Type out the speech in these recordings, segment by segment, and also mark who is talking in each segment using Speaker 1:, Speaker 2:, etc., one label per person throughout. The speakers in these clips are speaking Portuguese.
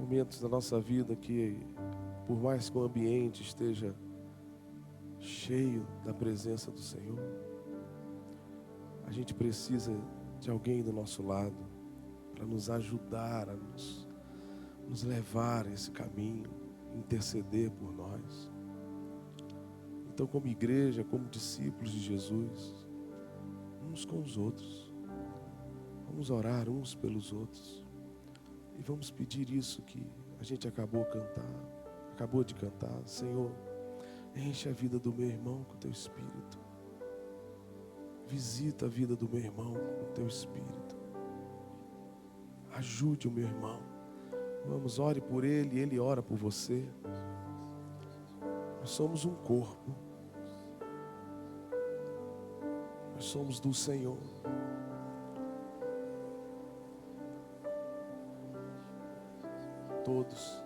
Speaker 1: momentos da nossa vida que, por mais que o ambiente esteja cheio da presença do Senhor, a gente precisa de alguém do nosso lado para nos ajudar a nos levar a esse caminho, interceder por nós. Então, como igreja, como discípulos de Jesus, uns com os outros, vamos orar uns pelos outros e vamos pedir isso que a gente acabou de cantar. Senhor, enche a vida do meu irmão com teu Espírito. Visita a vida do meu irmão com teu Espírito. Ajude o meu irmão. Vamos, ore por ele e ele ora por você. Nós somos um corpo. Nós somos do Senhor. Todos.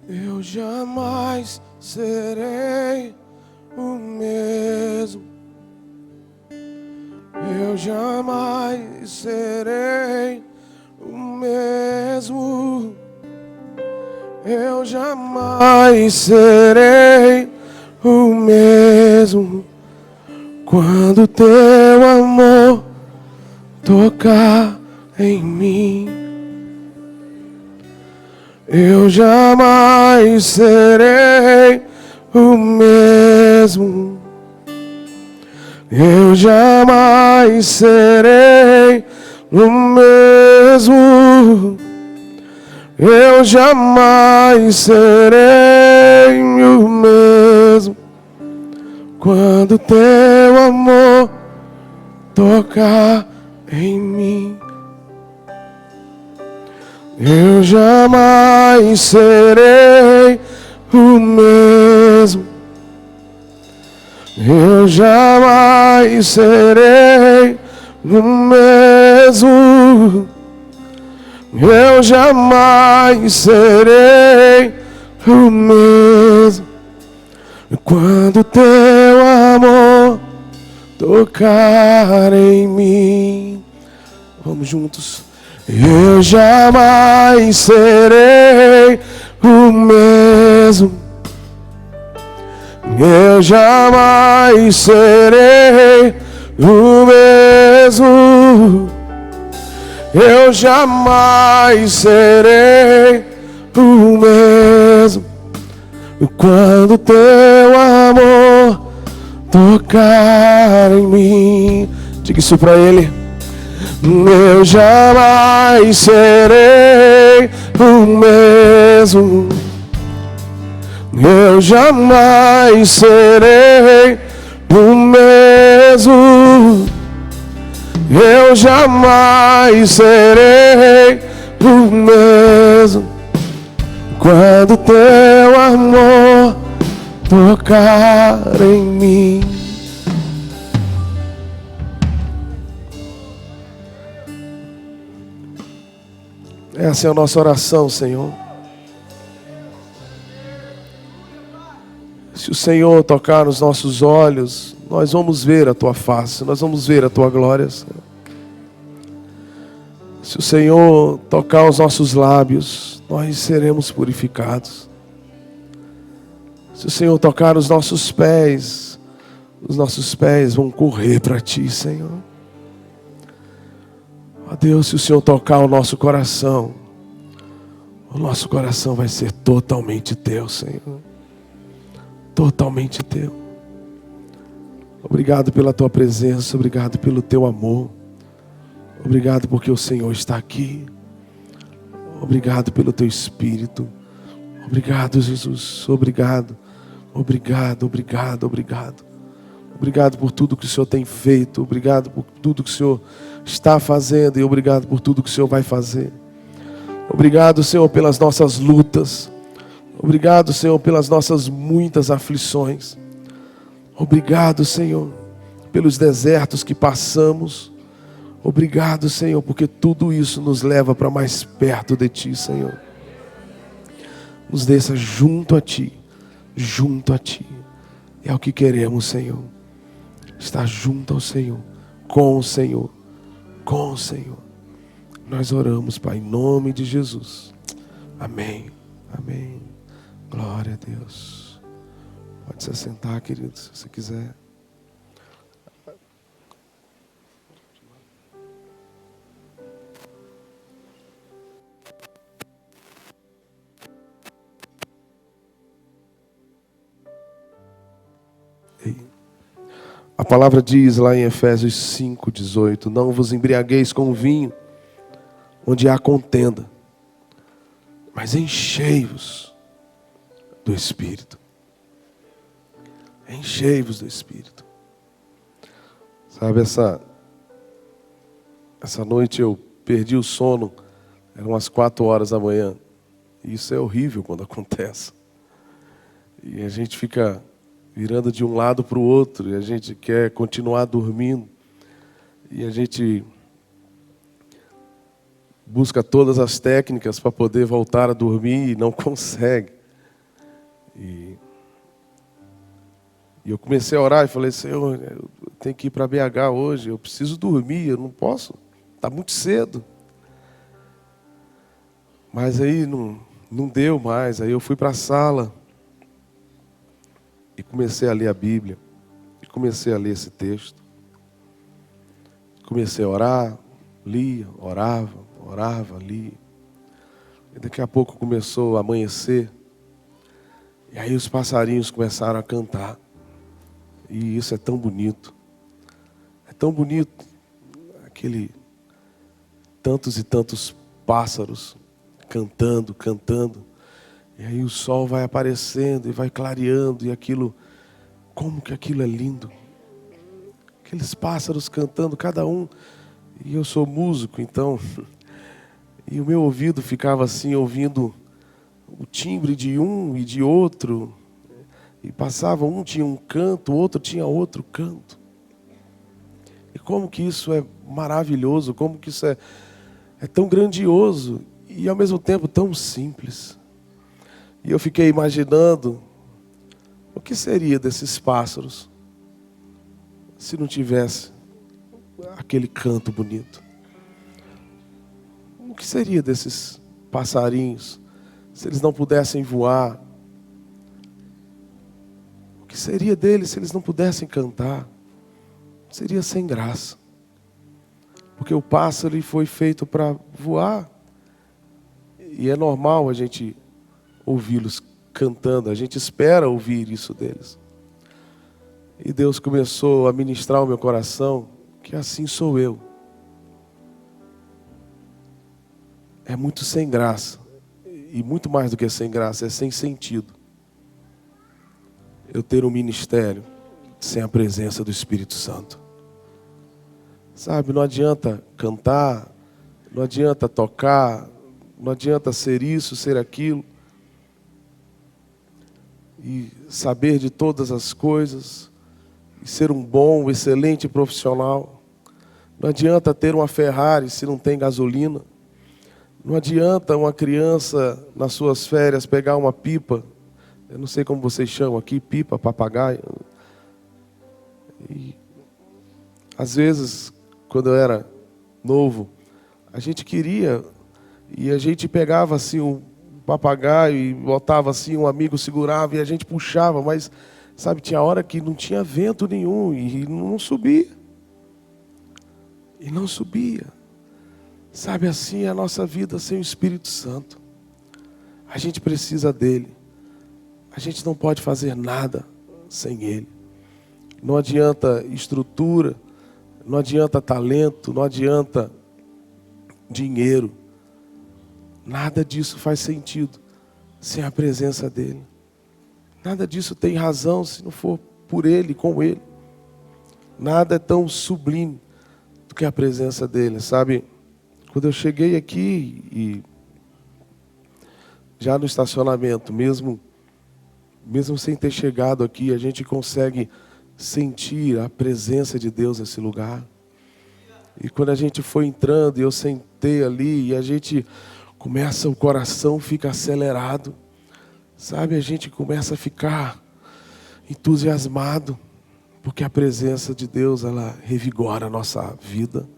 Speaker 1: Eu jamais serei o mesmo. Eu jamais serei o mesmo. Eu jamais serei o mesmo. Quando teu amor tocar em mim, eu jamais serei o mesmo. Eu jamais serei o mesmo. Eu jamais serei o mesmo. Quando teu amor tocar em mim, eu jamais serei o mesmo. Eu jamais serei o mesmo. Eu jamais serei o mesmo. Quando teu amor tocar em mim. Vamos juntos. Eu jamais serei o mesmo. Eu jamais serei o mesmo. Eu jamais serei o mesmo. Quando teu amor tocar em mim. Diga isso pra ele. Eu jamais serei o mesmo. eu jamais serei o mesmo. Eu jamais serei o mesmo quando teu amor tocar em mim. Essa é a nossa oração, Senhor. Se o Senhor tocar nos nossos olhos, nós vamos ver a Tua face, nós vamos ver a Tua glória, Senhor. Se o Senhor tocar os nossos lábios, nós seremos purificados. Se o Senhor tocar os nossos pés vão correr para Ti, Senhor. Ó Deus, se o Senhor tocar o nosso coração vai ser totalmente Teu, Senhor. Totalmente Teu. Obrigado pela Tua presença, obrigado pelo Teu amor. Obrigado porque o Senhor está aqui. Obrigado pelo Teu Espírito. Obrigado, Jesus. Obrigado. Obrigado, obrigado, obrigado. Obrigado por tudo que o Senhor tem feito. Obrigado por tudo que o Senhor está fazendo. E obrigado por tudo que o Senhor vai fazer. Obrigado, Senhor, pelas nossas lutas. Obrigado, Senhor, pelas nossas muitas aflições. Obrigado, Senhor, pelos desertos que passamos. Obrigado, Senhor, porque tudo isso nos leva para mais perto de Ti, Senhor. Nos deixa junto a Ti, junto a Ti. É o que queremos, Senhor. Estar junto ao Senhor, com o Senhor, com o Senhor. Nós oramos, Pai, em nome de Jesus. Amém, amém. Glória a Deus. Pode se assentar, querido, se você quiser. A palavra diz lá em Efésios 5:18: não vos embriagueis com o vinho, onde há contenda, mas enchei-vos do Espírito. Enchei-vos do Espírito. Sabe, essa noite eu perdi o sono, eram umas 4 horas da manhã. E isso é horrível quando acontece. E a gente fica virando de um lado para o outro, e a gente quer continuar dormindo, e a gente busca todas as técnicas para poder voltar a dormir e não consegue. E eu comecei a orar e falei: Senhor, eu tenho que ir para BH hoje, eu preciso dormir, eu não posso, está muito cedo. Mas aí não deu mais, aí eu fui para a sala e comecei a ler a Bíblia, e comecei a ler esse texto. Comecei a orar, lia, orava, lia. E daqui a pouco começou a amanhecer, e aí os passarinhos começaram a cantar. E isso é tão bonito. É tão bonito, tantos e tantos pássaros cantando. E aí o sol vai aparecendo e vai clareando, e como que aquilo é lindo. Aqueles pássaros cantando, cada um. E eu sou músico, então, e o meu ouvido ficava assim, ouvindo o timbre de um e de outro. E passava, um tinha um canto, o outro tinha outro canto. E como que isso é maravilhoso, como que isso é tão grandioso e ao mesmo tempo tão simples. E eu fiquei imaginando o que seria desses pássaros se não tivesse aquele canto bonito. O que seria desses passarinhos se eles não pudessem voar? O que seria deles se eles não pudessem cantar? Seria sem graça. Porque o pássaro ele foi feito para voar. E é normal a gente ouvi-los cantando, a gente espera ouvir isso deles. E Deus começou a ministrar o meu coração, que assim sou eu. É muito sem graça. E muito mais do que sem graça, é sem sentido. eu ter um ministério sem a presença do Espírito Santo. Sabe, não adianta cantar, não adianta tocar, não adianta ser isso, ser aquilo, e saber de todas as coisas, e ser um bom, excelente profissional. Não adianta ter uma Ferrari se não tem gasolina. Não adianta uma criança, nas suas férias, pegar uma pipa. Eu não sei como vocês chamam aqui, pipa, papagaio. E, às vezes, quando eu era novo, a gente queria, e a gente pegava assim um papagaio e botava assim, um amigo segurava e a gente puxava, mas, sabe, tinha hora que não tinha vento nenhum e não subia. E não subia. Sabe, assim é a nossa vida sem o Espírito Santo. A gente precisa dele. A gente não pode fazer nada sem ele. Não adianta estrutura, não adianta talento, não adianta dinheiro. Nada disso faz sentido sem a presença dele. Nada disso tem razão se não for por ele, com ele. Nada é tão sublime do que a presença dele, sabe? Quando eu cheguei aqui e já no estacionamento, mesmo sem ter chegado aqui, a gente consegue sentir a presença de Deus nesse lugar. E quando a gente foi entrando e eu sentei ali e a gente começa, o coração fica acelerado, sabe? A gente começa a ficar entusiasmado, porque a presença de Deus, ela revigora a nossa vida,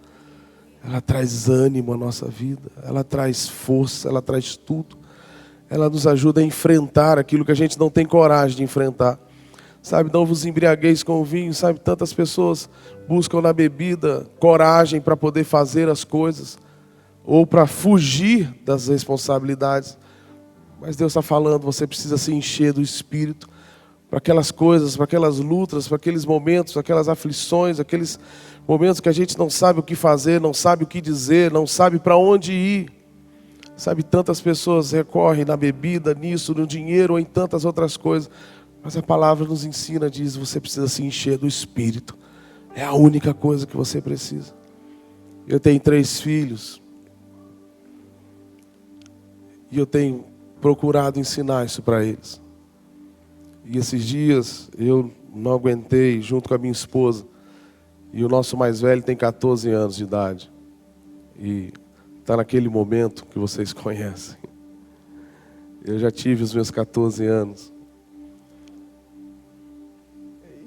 Speaker 1: ela traz ânimo à nossa vida, ela traz força, ela traz tudo. Ela nos ajuda a enfrentar aquilo que a gente não tem coragem de enfrentar. Sabe, não vos embriagueis com o vinho, sabe, tantas pessoas buscam na bebida coragem para poder fazer as coisas, ou para fugir das responsabilidades. Mas Deus está falando, você precisa se encher do Espírito, para aquelas coisas, para aquelas lutas, para aqueles momentos, aquelas aflições, aqueles momentos que a gente não sabe o que fazer, não sabe o que dizer, não sabe para onde ir. Sabe, tantas pessoas recorrem na bebida, nisso, no dinheiro ou em tantas outras coisas. Mas a palavra nos ensina, diz, você precisa se encher do Espírito. É a única coisa que você precisa. Eu tenho 3 filhos. E eu tenho procurado ensinar isso para eles. E esses dias eu não aguentei, junto com a minha esposa. E o nosso mais velho tem 14 anos de idade. E está naquele momento que vocês conhecem. Eu já tive os meus 14 anos.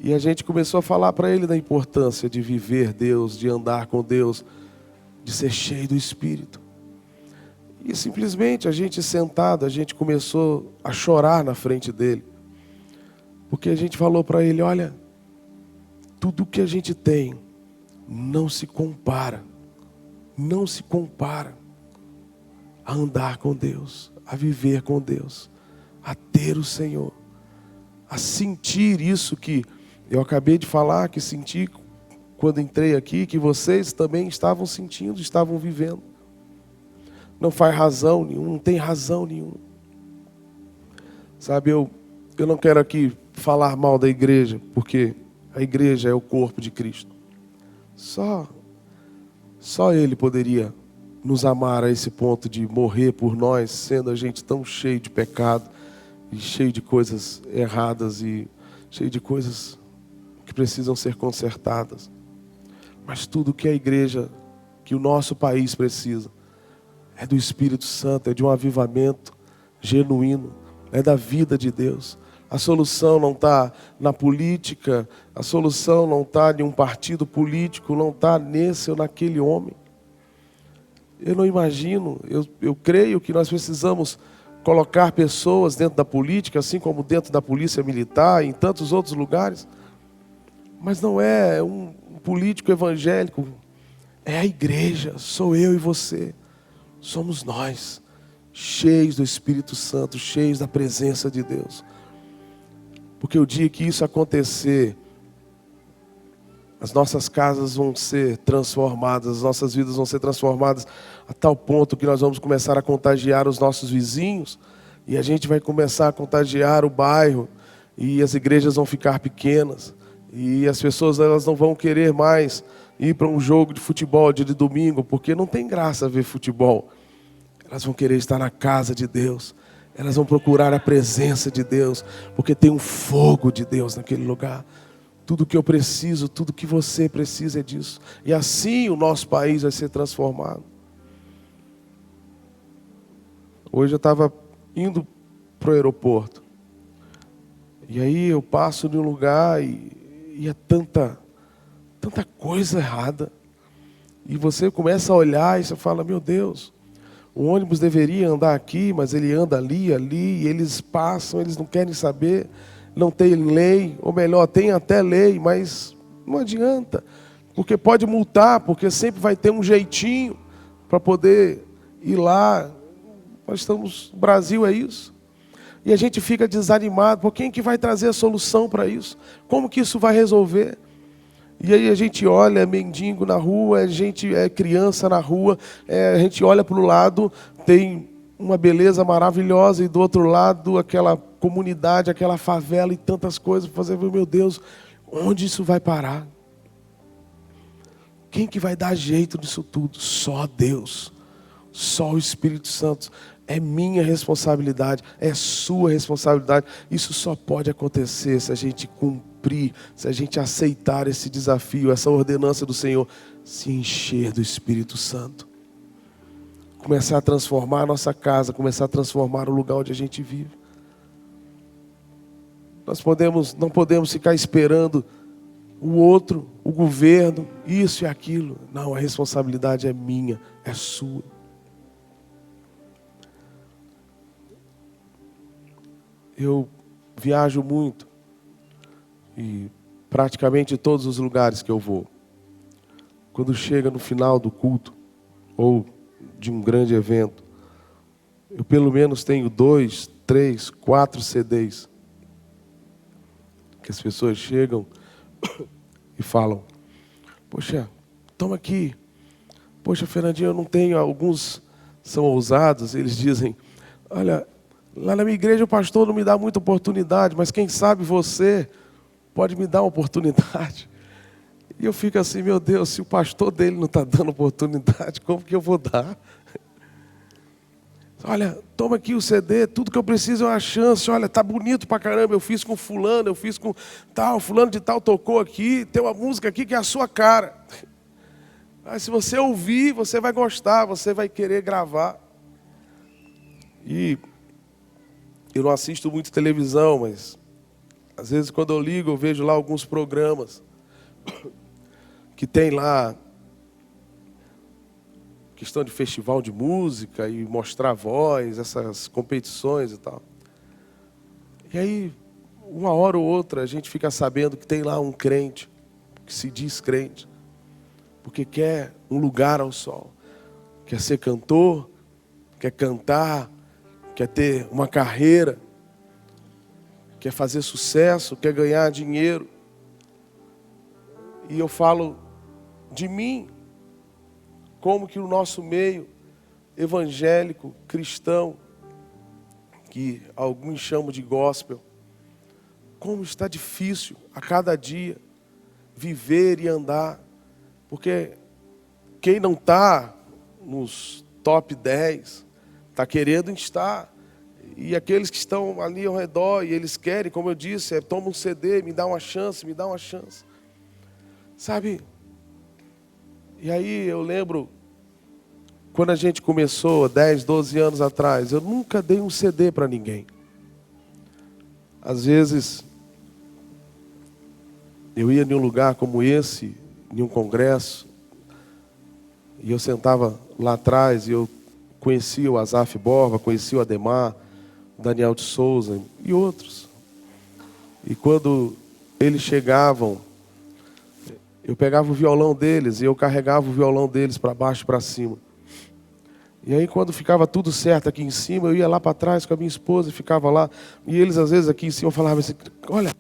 Speaker 1: E a gente começou a falar para ele da importância de viver Deus, de andar com Deus, de ser cheio do Espírito. E simplesmente a gente sentado, a gente começou a chorar na frente dele. Porque a gente falou para ele, olha, tudo que a gente tem não se compara a andar com Deus, a viver com Deus, a ter o Senhor, a sentir isso que eu acabei de falar, que senti quando entrei aqui, que vocês também estavam sentindo, estavam vivendo. Não faz razão nenhuma, não tem razão nenhuma. Sabe, eu não quero aqui falar mal da igreja, porque a igreja é o corpo de Cristo. Só Ele poderia nos amar a esse ponto de morrer por nós, sendo a gente tão cheio de pecado, e cheio de coisas erradas, e cheio de coisas que precisam ser consertadas. Mas tudo que a igreja, que o nosso país precisa, é do Espírito Santo, é de um avivamento genuíno, é da vida de Deus. A solução não está na política, a solução não está em um partido político, não está nesse ou naquele homem. Eu não imagino, eu creio que nós precisamos colocar pessoas dentro da política, assim como dentro da polícia militar, em tantos outros lugares. Mas não é um político evangélico, é a igreja, sou eu e você. Somos nós, cheios do Espírito Santo, cheios da presença de Deus. Porque o dia que isso acontecer, as nossas casas vão ser transformadas, as nossas vidas vão ser transformadas a tal ponto que nós vamos começar a contagiar os nossos vizinhos e a gente vai começar a contagiar o bairro e as igrejas vão ficar pequenas, e as pessoas elas não vão querer mais ir para um jogo de futebol de domingo, porque não tem graça ver futebol. Elas vão querer estar na casa de Deus, elas vão procurar a presença de Deus, porque tem um fogo de Deus naquele lugar. Tudo que eu preciso, tudo que você precisa é disso. E assim o nosso país vai ser transformado. Hoje eu estava indo para o aeroporto. E aí eu passo de um lugar e é tanta coisa errada. E você começa a olhar e você fala, meu Deus, o ônibus deveria andar aqui, mas ele anda ali, e eles passam, eles não querem saber. Não tem lei, ou melhor, tem até lei, mas não adianta. Porque pode multar, porque sempre vai ter um jeitinho para poder ir lá. O Brasil é isso. E a gente fica desanimado. Por quem que vai trazer a solução para isso? Como que isso vai resolver? E aí a gente olha, é mendigo na rua, a gente é criança na rua, a gente olha para o lado, tem uma beleza maravilhosa, e do outro lado aquela comunidade, aquela favela e tantas coisas para fazer. Meu Deus, onde isso vai parar? Quem que vai dar jeito nisso tudo? Só Deus, só o Espírito Santo. É minha responsabilidade, é sua responsabilidade. Isso só pode acontecer se a gente cumprir, se a gente aceitar esse desafio, essa ordenança do Senhor, se encher do Espírito Santo. Começar a transformar a nossa casa, começar a transformar o lugar onde a gente vive. Não podemos ficar esperando o outro, o governo, isso e aquilo. Não, a responsabilidade é minha, é sua. Eu viajo muito e praticamente todos os lugares que eu vou, quando chega no final do culto ou de um grande evento, eu pelo menos tenho 2, 3, 4 CDs que as pessoas chegam e falam, poxa, toma aqui. Poxa, Fernandinho, eu não tenho. Alguns são ousados, eles dizem, olha, lá na minha igreja o pastor não me dá muita oportunidade, mas quem sabe você pode me dar uma oportunidade. E eu fico assim, meu Deus, se o pastor dele não está dando oportunidade, como que eu vou dar? Olha, toma aqui o CD, tudo que eu preciso é uma chance. Olha, tá bonito pra caramba, eu fiz com fulano, eu fiz com tal, fulano de tal tocou aqui, tem uma música aqui que é a sua cara. Mas se você ouvir, você vai gostar, você vai querer gravar. E eu não assisto muito televisão, mas às vezes quando eu ligo, eu vejo lá alguns programas que tem lá questão de festival de música e mostrar voz, essas competições e tal. E aí, uma hora ou outra, a gente fica sabendo que tem lá um crente, que se diz crente, porque quer um lugar ao sol, quer ser cantor, quer cantar, quer ter uma carreira, quer fazer sucesso, quer ganhar dinheiro. E eu falo de mim, como que o nosso meio evangélico, cristão, que alguns chamam de gospel, como está difícil a cada dia viver e andar. Porque quem não está nos top 10 está querendo estar. E aqueles que estão ali ao redor e eles querem, como eu disse, toma um CD, me dá uma chance, me dá uma chance. Sabe? E aí eu lembro, quando a gente começou, 10, 12 anos atrás, eu nunca dei um CD para ninguém. Às vezes, eu ia em um lugar como esse, em um congresso, e eu sentava lá atrás, e eu conhecia o Asaf Borba, conhecia o Ademar, o Daniel de Souza e outros. E quando eles chegavam, eu pegava o violão deles e eu carregava o violão deles para baixo e para cima. E aí quando ficava tudo certo aqui em cima, eu ia lá para trás com a minha esposa e ficava lá. E eles às vezes aqui em cima falavam assim, olha,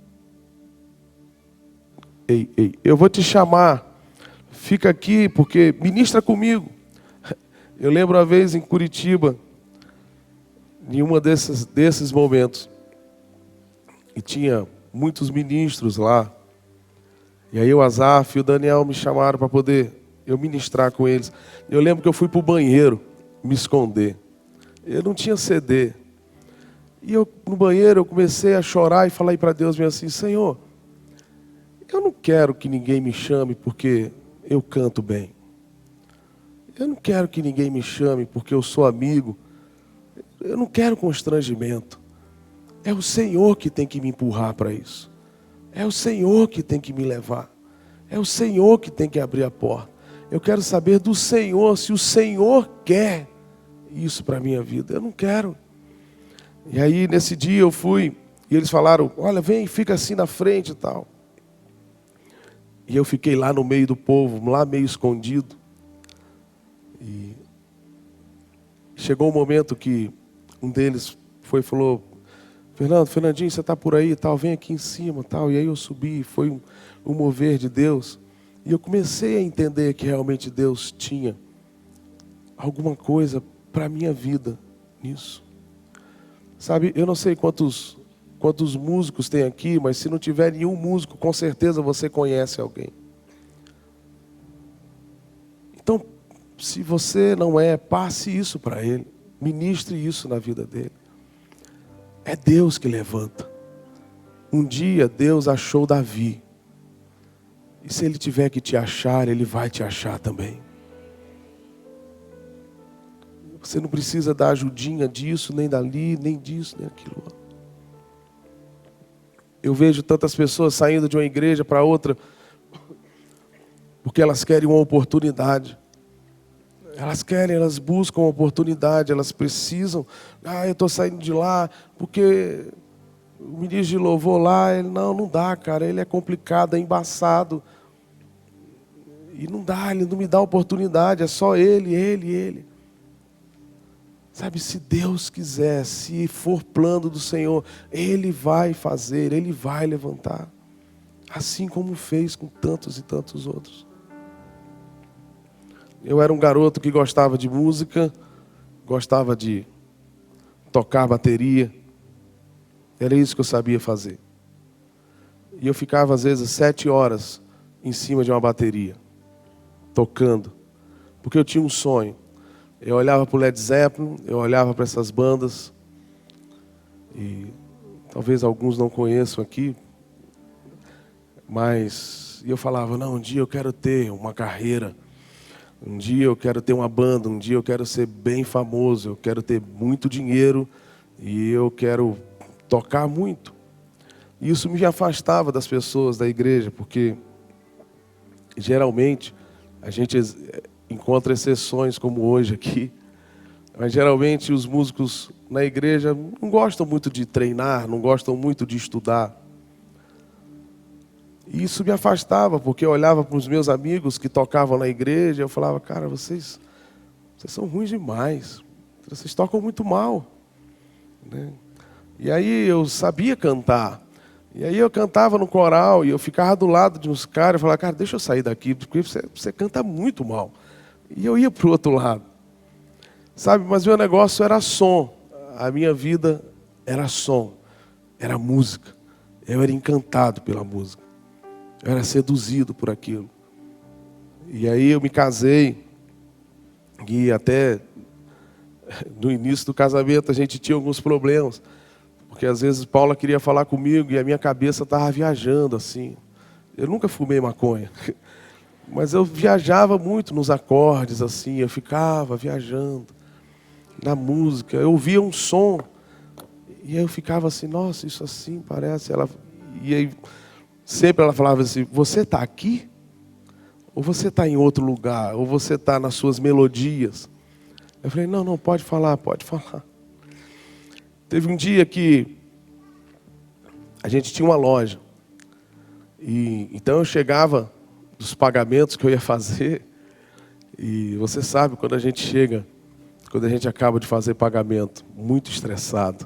Speaker 1: ei, eu vou te chamar, fica aqui porque ministra comigo. Eu lembro uma vez em Curitiba, em uma desses momentos, e tinha muitos ministros lá. E aí o Azaf e o Daniel me chamaram para poder eu ministrar com eles. Eu lembro que eu fui para o banheiro me esconder. Eu não tinha CD. E eu, no banheiro, eu comecei a chorar e falar para Deus mesmo assim: Senhor, eu não quero que ninguém me chame porque eu canto bem. Eu não quero que ninguém me chame porque eu sou amigo. Eu não quero constrangimento. É o Senhor que tem que me empurrar para isso. É o Senhor que tem que me levar. É o Senhor que tem que abrir a porta. Eu quero saber do Senhor, se o Senhor quer isso para a minha vida. Eu não quero. E aí, nesse dia, eu fui, e eles falaram: olha, vem, fica assim na frente e tal. E eu fiquei lá no meio do povo, lá meio escondido. E chegou um momento que um deles foi e falou: Fernandinho, você está por aí e tal, vem aqui em cima tal. E aí eu subi, foi um mover de Deus. E eu comecei a entender que realmente Deus tinha alguma coisa para a minha vida nisso. Sabe, eu não sei quantos músicos tem aqui, mas se não tiver nenhum músico, com certeza você conhece alguém. Então, se você não é, passe isso para ele. Ministre isso na vida dele. É Deus que levanta. Um dia Deus achou Davi. E se ele tiver que te achar, ele vai te achar também. Você não precisa dar ajudinha disso, nem dali, nem disso, nem aquilo. Eu vejo tantas pessoas saindo de uma igreja para outra porque elas querem uma oportunidade. Elas buscam uma oportunidade, elas precisam. Eu estou saindo de lá porque o ministro de louvor lá, ele não dá, cara, ele é complicado, é embaçado. E não dá, ele não me dá oportunidade, é só ele. Sabe, se Deus quiser, se for plano do Senhor, Ele vai fazer, Ele vai levantar. Assim como fez com tantos e tantos outros. Eu era um garoto que gostava de música, gostava de tocar bateria. Era isso que eu sabia fazer. E eu ficava, às vezes, 7 horas em cima de uma bateria, tocando. Porque eu tinha um sonho. Eu olhava para o Led Zeppelin, eu olhava para essas bandas. E talvez alguns não conheçam aqui. Mas eu falava: não, um dia eu quero ter uma carreira. Um dia eu quero ter uma banda, um dia eu quero ser bem famoso, eu quero ter muito dinheiro e eu quero tocar muito. E isso me afastava das pessoas da igreja, porque geralmente a gente encontra exceções como hoje aqui, mas geralmente os músicos na igreja não gostam muito de treinar, não gostam muito de estudar. E isso me afastava, porque eu olhava para os meus amigos que tocavam na igreja, eu falava: cara, vocês são ruins demais, vocês tocam muito mal, né? E aí eu sabia cantar, e aí eu cantava no coral, e eu ficava do lado de uns caras, e falava: cara, deixa eu sair daqui, porque você canta muito mal. E eu ia para o outro lado, sabe, mas meu negócio era som, a minha vida era som, era música, eu era encantado pela música. Eu era seduzido por aquilo. E aí eu me casei. E até no início do casamento a gente tinha alguns problemas. Porque às vezes Paula queria falar comigo e a minha cabeça estava viajando assim. Eu nunca fumei maconha. Mas eu viajava muito nos acordes assim. Eu ficava viajando na música. Eu ouvia um som. E eu ficava assim: nossa, isso assim parece. E aí sempre ela falava assim: você está aqui? Ou você está em outro lugar? Ou você está nas suas melodias? Eu falei: não, pode falar, pode falar. Teve um dia que a gente tinha uma loja. E então eu chegava dos pagamentos que eu ia fazer. E você sabe, quando a gente acaba de fazer pagamento, muito estressado.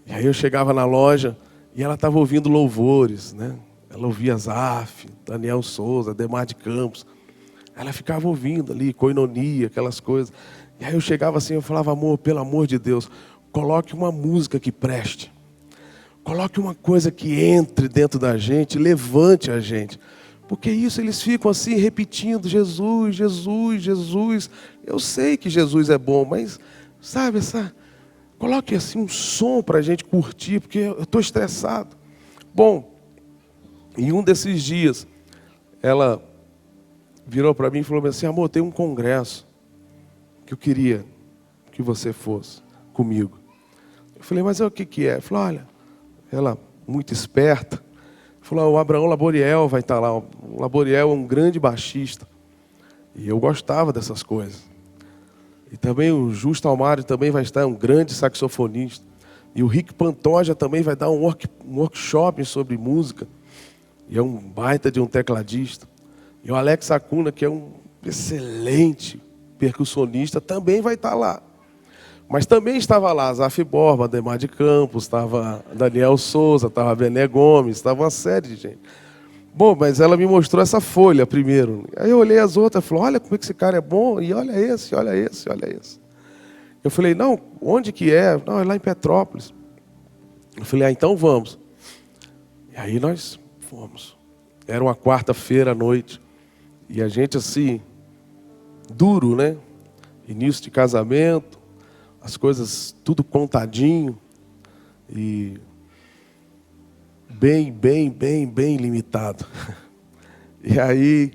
Speaker 1: E aí eu chegava na loja e ela estava ouvindo louvores, né? Ela ouvia Azaf, Daniel Souza, Ademar de Campos. Ela ficava ouvindo ali, Koinonia, aquelas coisas. E aí eu chegava assim, eu falava: amor, pelo amor de Deus, coloque uma música que preste. Coloque uma coisa que entre dentro da gente, levante a gente. Porque isso eles ficam assim repetindo, Jesus, Jesus, Jesus. Eu sei que Jesus é bom, mas, sabe, coloque assim um som para a gente curtir, porque eu estou estressado. Bom, em um desses dias, ela virou para mim e falou assim, amor, tem um congresso que eu queria que você fosse comigo. Eu falei, mas o que é? Ela falou, olha, ela muito esperta, falou, o Abraão Laboriel vai estar lá. O Laboriel é um grande baixista. E eu gostava dessas coisas. E também o Justo Almário também vai estar, um grande saxofonista. E o Rick Pantoja também vai dar um workshop sobre música. E é um baita de um tecladista. E o Alex Acuna, que é um excelente percussionista, também vai estar lá. Mas também estava lá Zaf Borba, Ademar de Campos, estava Daniel Souza, estava Bené Gomes, estava uma série de gente. Bom, mas ela me mostrou essa folha primeiro. Aí eu olhei as outras e falei, olha como é que esse cara é bom, e olha esse, olha esse, olha esse. Eu falei, não, onde que é? Não, é lá em Petrópolis. Eu falei, então vamos. E aí nós fomos. Era uma quarta-feira à noite. E a gente assim, duro, né? Início de casamento, as coisas tudo contadinho. E bem limitado. E aí,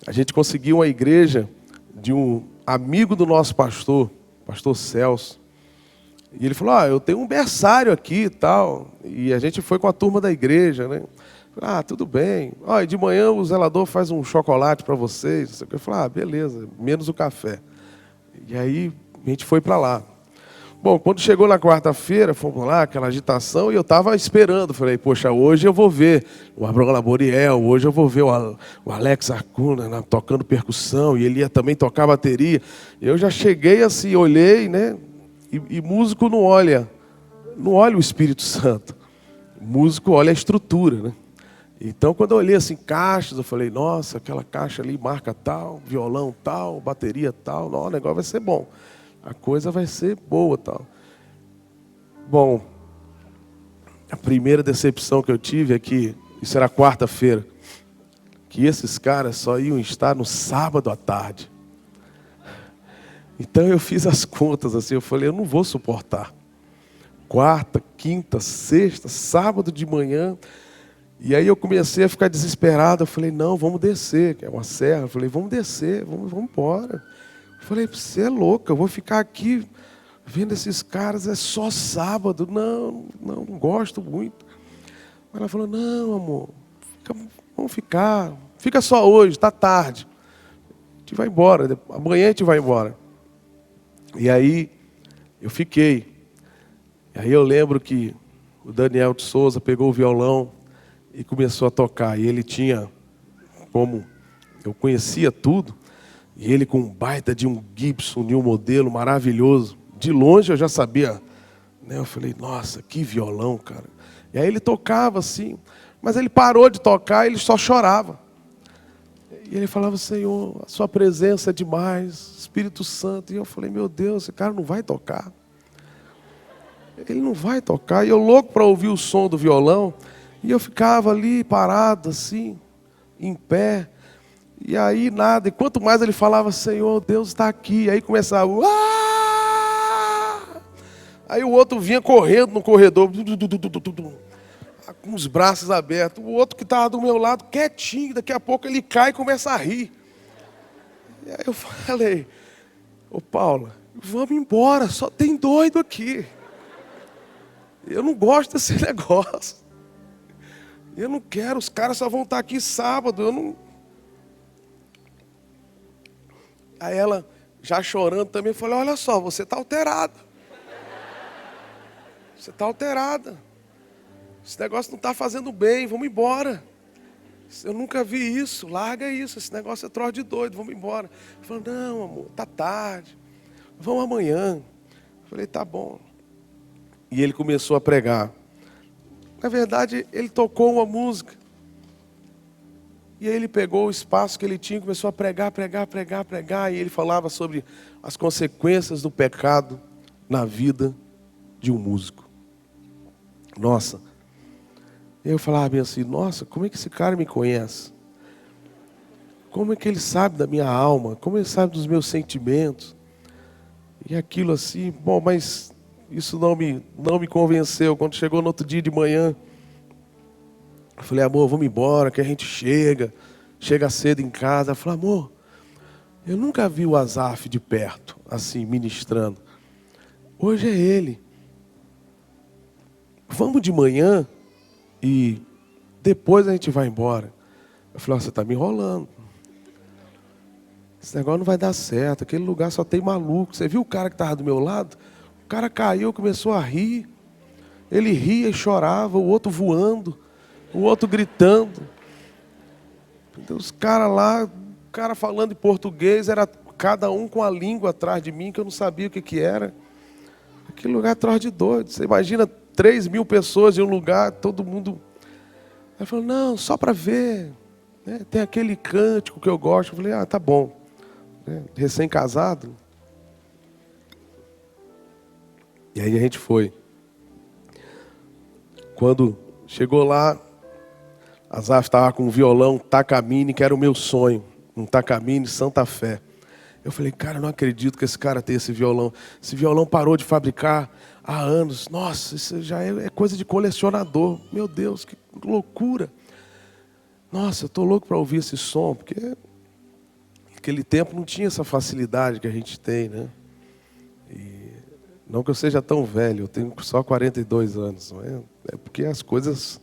Speaker 1: a gente conseguiu uma igreja de um amigo do nosso pastor, pastor Celso. E ele falou, eu tenho um berçário aqui e tal. E a gente foi com a turma da igreja, né? Tudo bem. E de manhã o zelador faz um chocolate para vocês. Eu falei, beleza, menos o café. E aí, a gente foi para lá. Bom, quando chegou na quarta-feira, fomos lá, aquela agitação, e eu estava esperando. Falei, poxa, hoje eu vou ver o Abraão Laboriel, hoje eu vou ver o Alex Acuna tocando percussão, e ele ia também tocar bateria. Eu já cheguei assim, olhei, né? E músico não olha o Espírito Santo. O músico olha a estrutura, né? Então, quando eu olhei assim, caixas, eu falei, nossa, aquela caixa ali marca tal, violão tal, bateria tal, o negócio vai ser bom. A coisa vai ser boa, tal. Bom, a primeira decepção que eu tive é que, isso era quarta-feira, que esses caras só iam estar no sábado à tarde. Então eu fiz as contas assim, eu falei, eu não vou suportar. Quarta, quinta, sexta, sábado de manhã. E aí eu comecei a ficar desesperado, eu falei, não, vamos descer, que é uma serra. Eu falei, vamos descer, vamos embora. Eu falei, você é louca, eu vou ficar aqui vendo esses caras, é só sábado. Não gosto muito. Ela falou, não, amor, vamos ficar. Fica só hoje, está tarde. A gente vai embora, amanhã a gente vai embora. E aí eu fiquei. E aí eu lembro que o Daniel de Souza pegou o violão e começou a tocar. E ele tinha, como eu conhecia tudo, e ele com um baita de um Gibson, de um modelo maravilhoso. De longe eu já sabia, né? Eu falei, nossa, que violão, cara. E aí ele tocava assim, mas ele parou de tocar, ele só chorava. E ele falava, Senhor, a sua presença é demais, Espírito Santo. E eu falei, meu Deus, esse cara não vai tocar. Ele não vai tocar. E eu louco para ouvir o som do violão. E eu ficava ali parado assim, em pé. E aí nada, e quanto mais ele falava, Senhor, Deus está aqui. Aí começava, Uá! Aí o outro vinha correndo no corredor, com os braços abertos. O outro que estava do meu lado, quietinho, daqui a pouco ele cai e começa a rir. E aí eu falei, Paula, vamos embora, só tem doido aqui. Eu não gosto desse negócio. Eu não quero, os caras só vão estar aqui sábado, eu não... Aí ela, já chorando também, falou, olha só, você está alterada. Você está alterada. Esse negócio não está fazendo bem, vamos embora. Eu nunca vi isso, larga isso, esse negócio é troço de doido, vamos embora. Eu falei, não, amor, está tarde, vamos amanhã. Eu falei, tá bom. E ele começou a pregar. Na verdade, ele tocou uma música. E aí ele pegou o espaço que ele tinha e começou a pregar. E ele falava sobre as consequências do pecado na vida de um músico. Nossa. Eu falava bem assim, nossa, como é que esse cara me conhece? Como é que ele sabe da minha alma? Como ele sabe dos meus sentimentos? E aquilo assim, bom, mas isso não me convenceu. Quando chegou no outro dia de manhã, eu falei, amor, vamos embora, que a gente chega cedo em casa. Eu falei, amor, eu nunca vi o Asaf de perto, assim, ministrando. Hoje é ele. Vamos de manhã e depois a gente vai embora. Eu falei, você está me enrolando. Esse negócio não vai dar certo. Aquele lugar só tem maluco. Você viu o cara que estava do meu lado? O cara caiu, começou a rir. Ele ria e chorava, o outro voando, o outro gritando. Os caras lá, o cara falando em português, era cada um com a língua atrás de mim, que eu não sabia o que era. Aquele lugar atrás de doido. Você imagina 3.000 pessoas em um lugar, todo mundo... Ele falou, não, só para ver. Tem aquele cântico que eu gosto. Eu falei, tá bom. Recém-casado. E aí a gente foi. Quando chegou lá, Asaf estava com um violão Takamine, que era o meu sonho. Um Takamine Santa Fé. Eu falei, cara, eu não acredito que esse cara tem esse violão. Esse violão parou de fabricar há anos. Nossa, isso já é coisa de colecionador. Meu Deus, que loucura. Nossa, eu estou louco para ouvir esse som, porque naquele tempo não tinha essa facilidade que a gente tem, né? E não que eu seja tão velho, eu tenho só 42 anos. Não é? É porque as coisas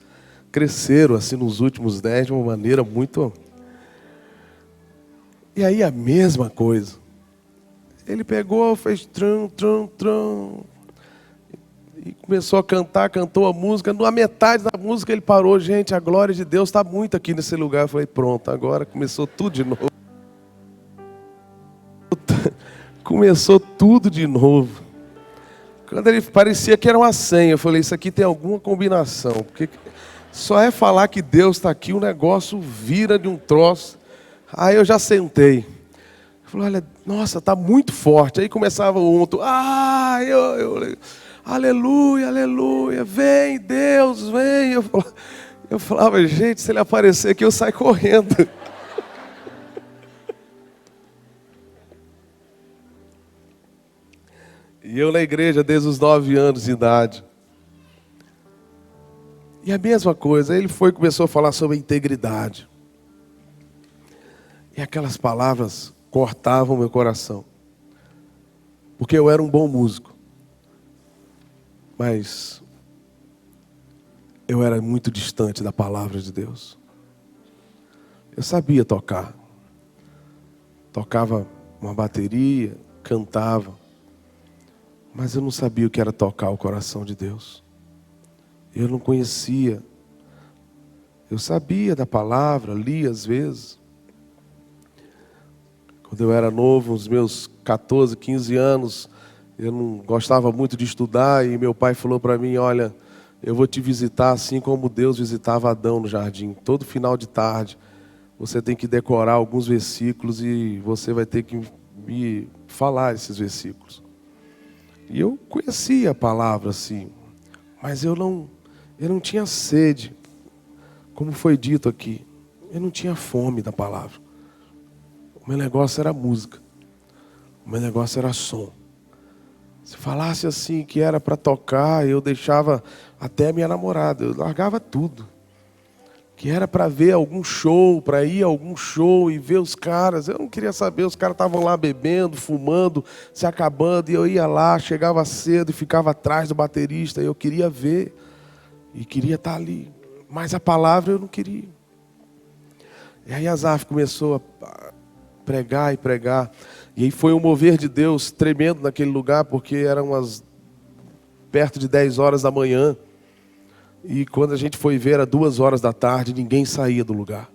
Speaker 1: cresceram assim nos últimos 10 de uma maneira muito... E aí a mesma coisa. Ele pegou, fez trum, trum, trum. E começou a cantar, cantou a música. Na metade da música ele parou. Gente, a glória de Deus está muito aqui nesse lugar. Eu falei, pronto, agora começou tudo de novo. Começou tudo de novo. Quando ele parecia que era uma senha, eu falei, isso aqui tem alguma combinação. Porque só é falar que Deus está aqui, o negócio vira de um troço. Aí eu já sentei. Eu falei, olha, nossa, está muito forte. Aí começava o outro, aleluia, aleluia, vem Deus, vem. Eu falava, gente, se ele aparecer aqui eu saio correndo. E eu na igreja desde os 9 anos de idade. E a mesma coisa, ele começou a falar sobre a integridade. E aquelas palavras cortavam meu coração. Porque eu era um bom músico. Mas eu era muito distante da palavra de Deus. Eu sabia tocar. Tocava uma bateria, cantava. Mas eu não sabia o que era tocar o coração de Deus. Eu não conhecia. Eu sabia da palavra, lia às vezes. Quando eu era novo, uns meus 14, 15 anos, eu não gostava muito de estudar e meu pai falou para mim, olha, eu vou te visitar assim como Deus visitava Adão no jardim. Todo final de tarde, você tem que decorar alguns versículos e você vai ter que me falar esses versículos. E eu conhecia a palavra assim, mas eu não tinha sede, como foi dito aqui. Eu não tinha fome da palavra. O meu negócio era música. O meu negócio era som. Se falasse assim que era para tocar, eu deixava até a minha namorada. Eu largava tudo. Que era para ver algum show, para ir a algum show e ver os caras. Eu não queria saber, os caras estavam lá bebendo, fumando, se acabando. E eu ia lá, chegava cedo e ficava atrás do baterista. E eu queria ver e queria estar ali. Mas a palavra eu não queria. E aí Asaf começou a pregar e pregar. E aí foi um mover de Deus tremendo naquele lugar, porque eram perto de 10 horas da manhã. E quando a gente foi ver, era 2 horas da tarde, ninguém saía do lugar.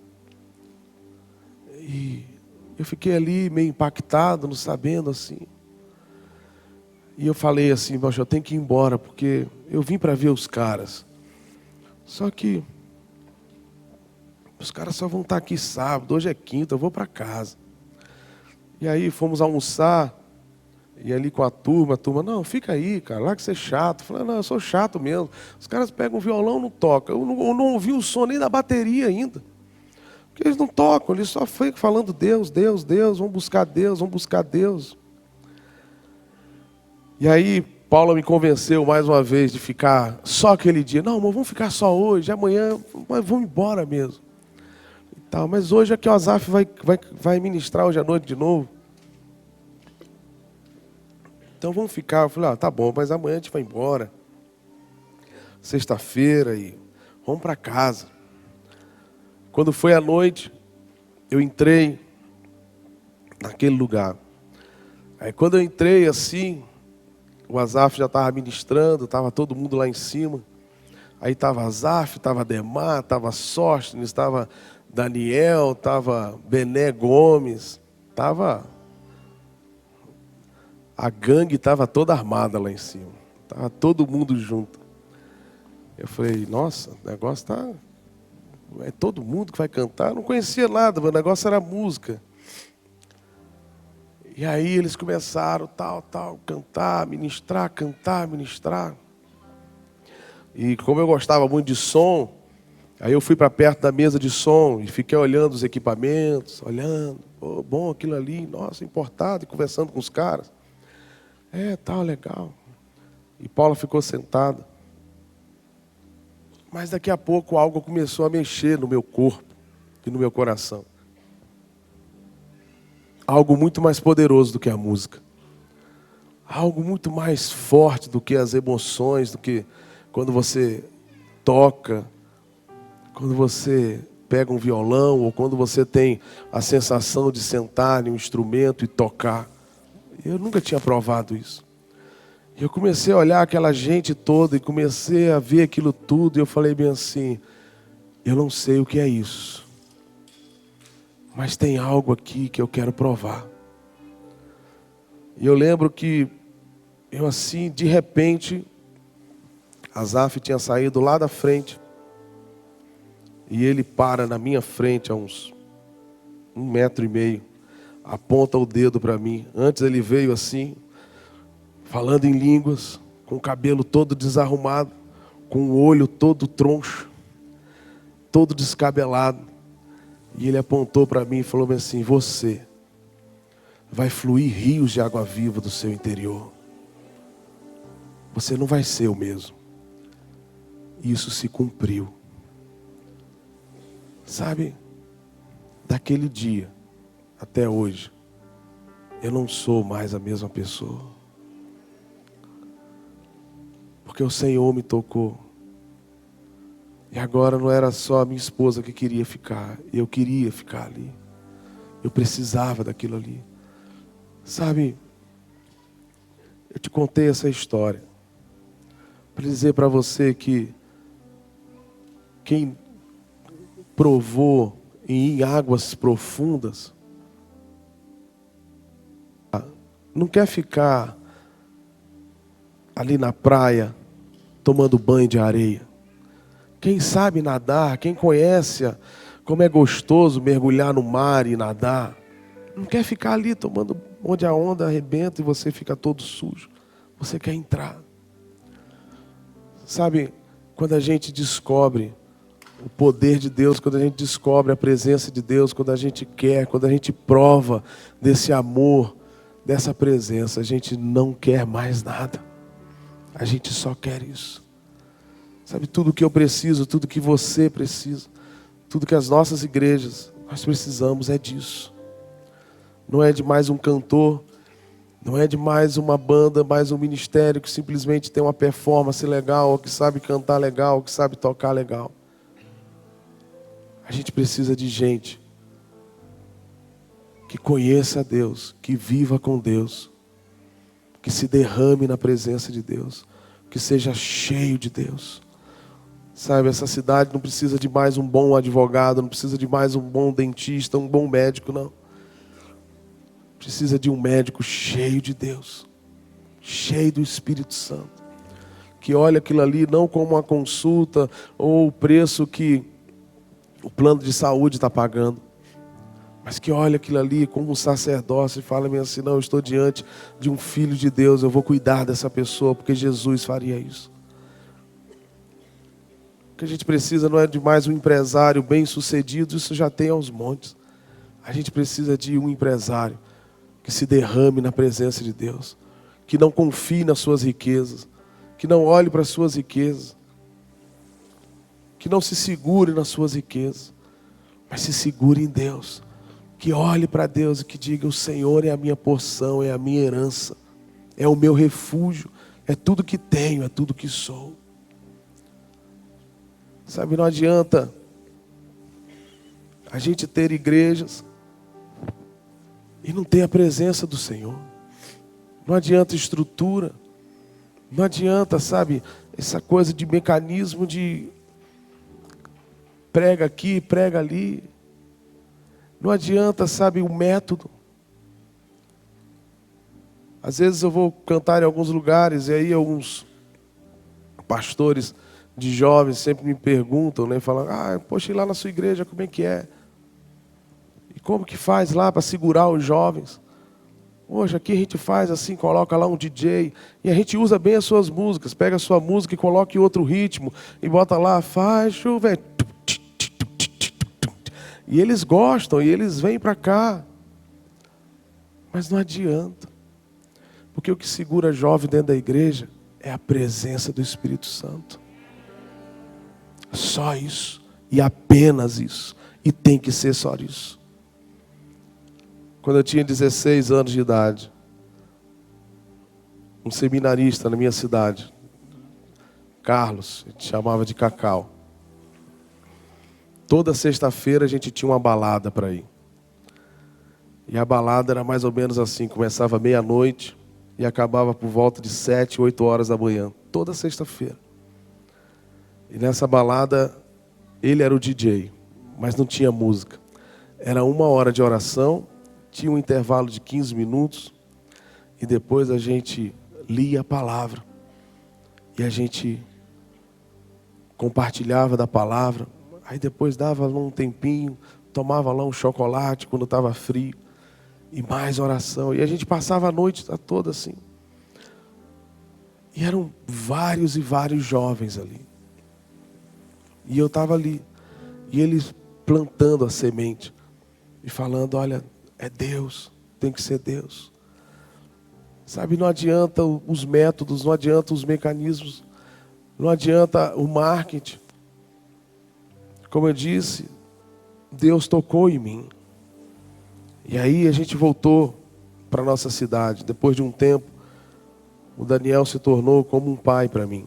Speaker 1: E eu fiquei ali meio impactado, não sabendo assim. E eu falei assim, poxa, eu tenho que ir embora, porque eu vim para ver os caras. Só que os caras só vão estar aqui sábado, hoje é quinta, eu vou para casa. E aí fomos almoçar, E ali com a turma, não, fica aí, cara, lá que você é chato. Eu falei, não, eu sou chato mesmo. Os caras pegam o violão, não tocam. Eu não ouvi o som nem da bateria ainda. Porque eles não tocam, eles só ficam falando Deus, Deus, Deus, vamos buscar Deus, vamos buscar Deus. E aí, Paula me convenceu mais uma vez de ficar só aquele dia. Não, mas vamos ficar só hoje, amanhã, mas vamos embora mesmo. E tal. Mas hoje aqui o Azaf vai ministrar hoje à noite de novo. Então vamos ficar. Eu falei, tá bom, mas amanhã a gente vai embora. Sexta-feira e vamos para casa. Quando foi à noite, eu entrei naquele lugar. Aí quando eu entrei assim, o Azaf já estava ministrando, estava todo mundo lá em cima. Aí estava Azaf, estava Ademar, estava Sóstenes, estava Daniel, estava Bené Gomes, a gangue estava toda armada lá em cima. Estava todo mundo junto. Eu falei, nossa, o negócio está... É todo mundo que vai cantar. Eu não conhecia nada, meu negócio era música. E aí eles começaram, cantar, ministrar. E como eu gostava muito de som, aí eu fui para perto da mesa de som e fiquei olhando os equipamentos, olhando. Oh, bom aquilo ali, nossa, importado, e conversando com os caras. Legal. E Paula ficou sentada. Mas daqui a pouco algo começou a mexer no meu corpo e no meu coração. Algo muito mais poderoso do que a música. Algo muito mais forte do que as emoções, do que quando você toca, quando você pega um violão, ou quando você tem a sensação de sentar em um instrumento e tocar. Eu nunca tinha provado isso. Eu comecei a olhar aquela gente toda e comecei a ver aquilo tudo. E eu falei bem assim, eu não sei o que é isso. Mas tem algo aqui que eu quero provar. E eu lembro que eu assim, de repente, Azaf tinha saído lá da frente. E ele para na minha frente a uns 1,5 metro. Aponta o dedo para mim. Antes ele veio assim, falando em línguas, com o cabelo todo desarrumado, com o olho todo troncho, todo descabelado. E ele apontou para mim e falou assim, você vai fluir rios de água viva do seu interior. Você não vai ser o mesmo. E isso se cumpriu. Sabe, daquele dia até hoje, eu não sou mais a mesma pessoa. Porque o Senhor me tocou. E agora não era só a minha esposa que queria ficar. Eu queria ficar ali. Eu precisava daquilo ali. Sabe, eu te contei essa história para dizer para você que quem provou em águas profundas não quer ficar ali na praia tomando banho de areia. Quem sabe nadar, quem conhece como é gostoso mergulhar no mar e nadar, não quer ficar ali tomando onde a onda arrebenta e você fica todo sujo. Você quer entrar. Sabe, quando a gente descobre o poder de Deus, quando a gente descobre a presença de Deus, quando a gente quer, quando a gente prova desse amor, dessa presença, a gente não quer mais nada. A gente só quer isso. Sabe, tudo que eu preciso, tudo que você precisa, tudo que as nossas igrejas, nós precisamos é disso. Não é de mais um cantor, não é de mais uma banda, mais um ministério que simplesmente tem uma performance legal, ou que sabe cantar legal, ou que sabe tocar legal. A gente precisa de gente que conheça a Deus, que viva com Deus, que se derrame na presença de Deus, que seja cheio de Deus. Sabe, essa cidade não precisa de mais um bom advogado, não precisa de mais um bom dentista, um bom médico, não. Precisa de um médico cheio de Deus, cheio do Espírito Santo, que olha aquilo ali não como uma consulta ou o preço que o plano de saúde está pagando, mas que olha aquilo ali como um sacerdócio e fala assim, não, eu estou diante de um filho de Deus, eu vou cuidar dessa pessoa, porque Jesus faria isso. O que a gente precisa não é de mais um empresário bem-sucedido, isso já tem aos montes. A gente precisa de um empresário que se derrame na presença de Deus, que não confie nas suas riquezas, que não olhe para as suas riquezas, que não se segure nas suas riquezas, mas se segure em Deus, que olhe para Deus e que diga, o Senhor é a minha porção, é a minha herança, é o meu refúgio, é tudo que tenho, é tudo que sou. Sabe, não adianta a gente ter igrejas e não ter a presença do Senhor. Não adianta estrutura, não adianta, sabe, essa coisa de mecanismo de prega aqui, prega ali. Não adianta, sabe, o método. Às vezes eu vou cantar em alguns lugares e aí alguns pastores de jovens sempre me perguntam, né, falam, poxa, e lá na sua igreja como é que é? E como que faz lá para segurar os jovens? Hoje aqui a gente faz assim, coloca lá um DJ e a gente usa bem as suas músicas, pega a sua música e coloca em outro ritmo e bota lá, faz chover. E eles gostam e eles vêm para cá. Mas não adianta. Porque o que segura jovem dentro da igreja é a presença do Espírito Santo. Só isso. E apenas isso. E tem que ser só isso. Quando eu tinha 16 anos de idade, um seminarista na minha cidade, Carlos, a gente chamava de Cacau. Toda sexta-feira a gente tinha uma balada para ir. E a balada era mais ou menos assim, começava meia-noite e acabava por volta de 7, 8 horas da manhã. Toda sexta-feira. E nessa balada, ele era o DJ, mas não tinha música. Era 1 hora de oração, tinha um intervalo de 15 minutos e depois a gente lia a palavra. E a gente compartilhava da palavra. Aí depois dava um tempinho, tomava lá um chocolate quando estava frio. E mais oração. E a gente passava a noite toda assim. E eram vários e vários jovens ali. E eu estava ali. E eles plantando a semente. E falando, olha, é Deus. Tem que ser Deus. Sabe, não adianta os métodos, não adianta os mecanismos. Não adianta o marketing. Como eu disse, Deus tocou em mim. E aí a gente voltou para a nossa cidade. Depois de um tempo, o Daniel se tornou como um pai para mim.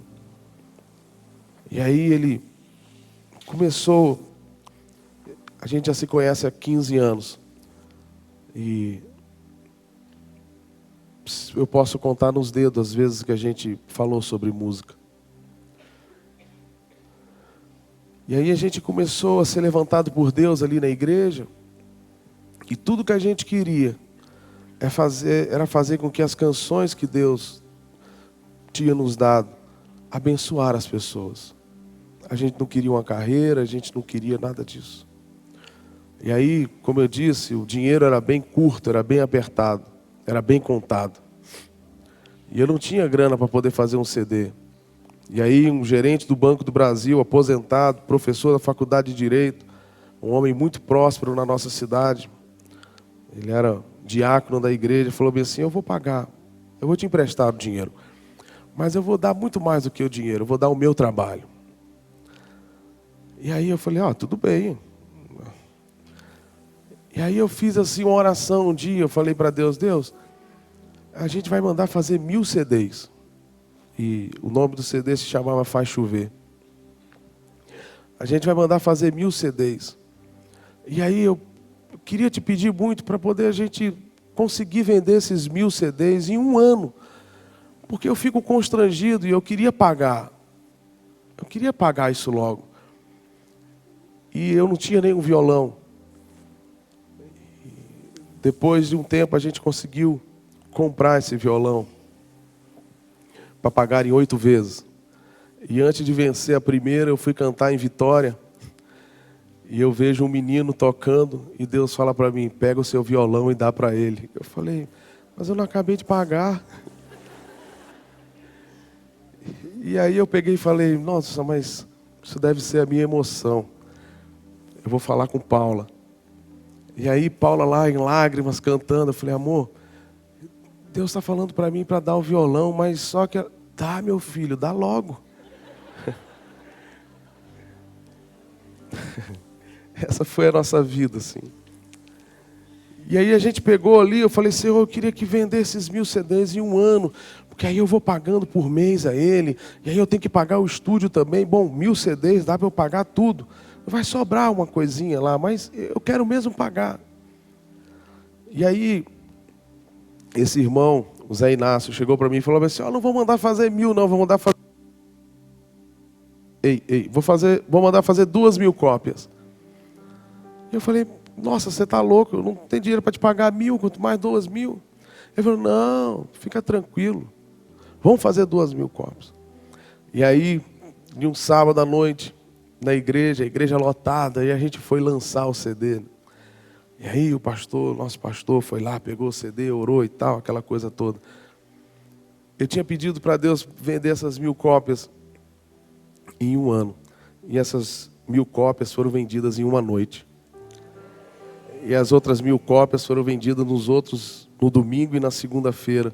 Speaker 1: E aí ele começou, a gente já se conhece há 15 anos. E eu posso contar nos dedos as vezes que a gente falou sobre música. E aí a gente começou a ser levantado por Deus ali na igreja. E tudo que a gente queria era fazer com que as canções que Deus tinha nos dado abençoar as pessoas. A gente não queria uma carreira, a gente não queria nada disso. E aí, como eu disse, o dinheiro era bem curto, era bem apertado, era bem contado. E eu não tinha grana para poder fazer um CD. E aí um gerente do Banco do Brasil, aposentado, professor da Faculdade de Direito, um homem muito próspero na nossa cidade, ele era diácono da igreja, falou bem assim, eu vou pagar, eu vou te emprestar o dinheiro, mas eu vou dar muito mais do que o dinheiro, eu vou dar o meu trabalho. E aí eu falei, tudo bem. E aí eu fiz assim uma oração um dia, eu falei para Deus, Deus, a gente vai mandar fazer 1000 CDs. E o nome do CD se chamava Faz Chover. A gente vai mandar fazer 1000 CDs. E aí eu queria te pedir muito para poder a gente conseguir vender esses 1000 CDs em um ano. Porque eu fico constrangido e eu queria pagar. Eu queria pagar isso logo. E eu não tinha nenhum violão. Depois de um tempo a gente conseguiu comprar esse violão para pagar em 8 vezes. E antes de vencer a primeira, eu fui cantar em Vitória. E eu vejo um menino tocando e Deus fala para mim, pega o seu violão e dá para ele. Eu falei, mas eu não acabei de pagar. E aí eu peguei e falei, nossa, mas isso deve ser a minha emoção. Eu vou falar com Paula. E aí Paula lá em lágrimas cantando, eu falei, amor, Deus está falando para mim para dar o violão, mas só que... Dá, meu filho, dá logo. Essa foi a nossa vida, assim. E aí a gente pegou ali, eu falei, Senhor, eu queria que vendesse esses 1000 CDs em um ano, porque aí eu vou pagando por mês a ele, e aí eu tenho que pagar o estúdio também. Bom, 1000 CDs dá para eu pagar tudo. Vai sobrar uma coisinha lá, mas eu quero mesmo pagar. E aí, esse irmão, o Zé Inácio, chegou para mim e falou assim, não vou mandar fazer 1000 não, vou mandar fazer... vou mandar fazer 2000 cópias. E eu falei, nossa, você está louco, eu não tenho dinheiro para te pagar 1000, quanto mais 2000. Ele falou, não, fica tranquilo, vamos fazer 2000 cópias. E aí, de um sábado à noite, na igreja, a igreja lotada, e a gente foi lançar o CD. E aí o pastor, nosso pastor, foi lá, pegou o CD, orou e tal, aquela coisa toda. Eu tinha pedido para Deus vender essas 1000 cópias em um ano. E essas 1000 cópias foram vendidas em uma noite. E as outras 1000 cópias foram vendidas no domingo e na segunda-feira.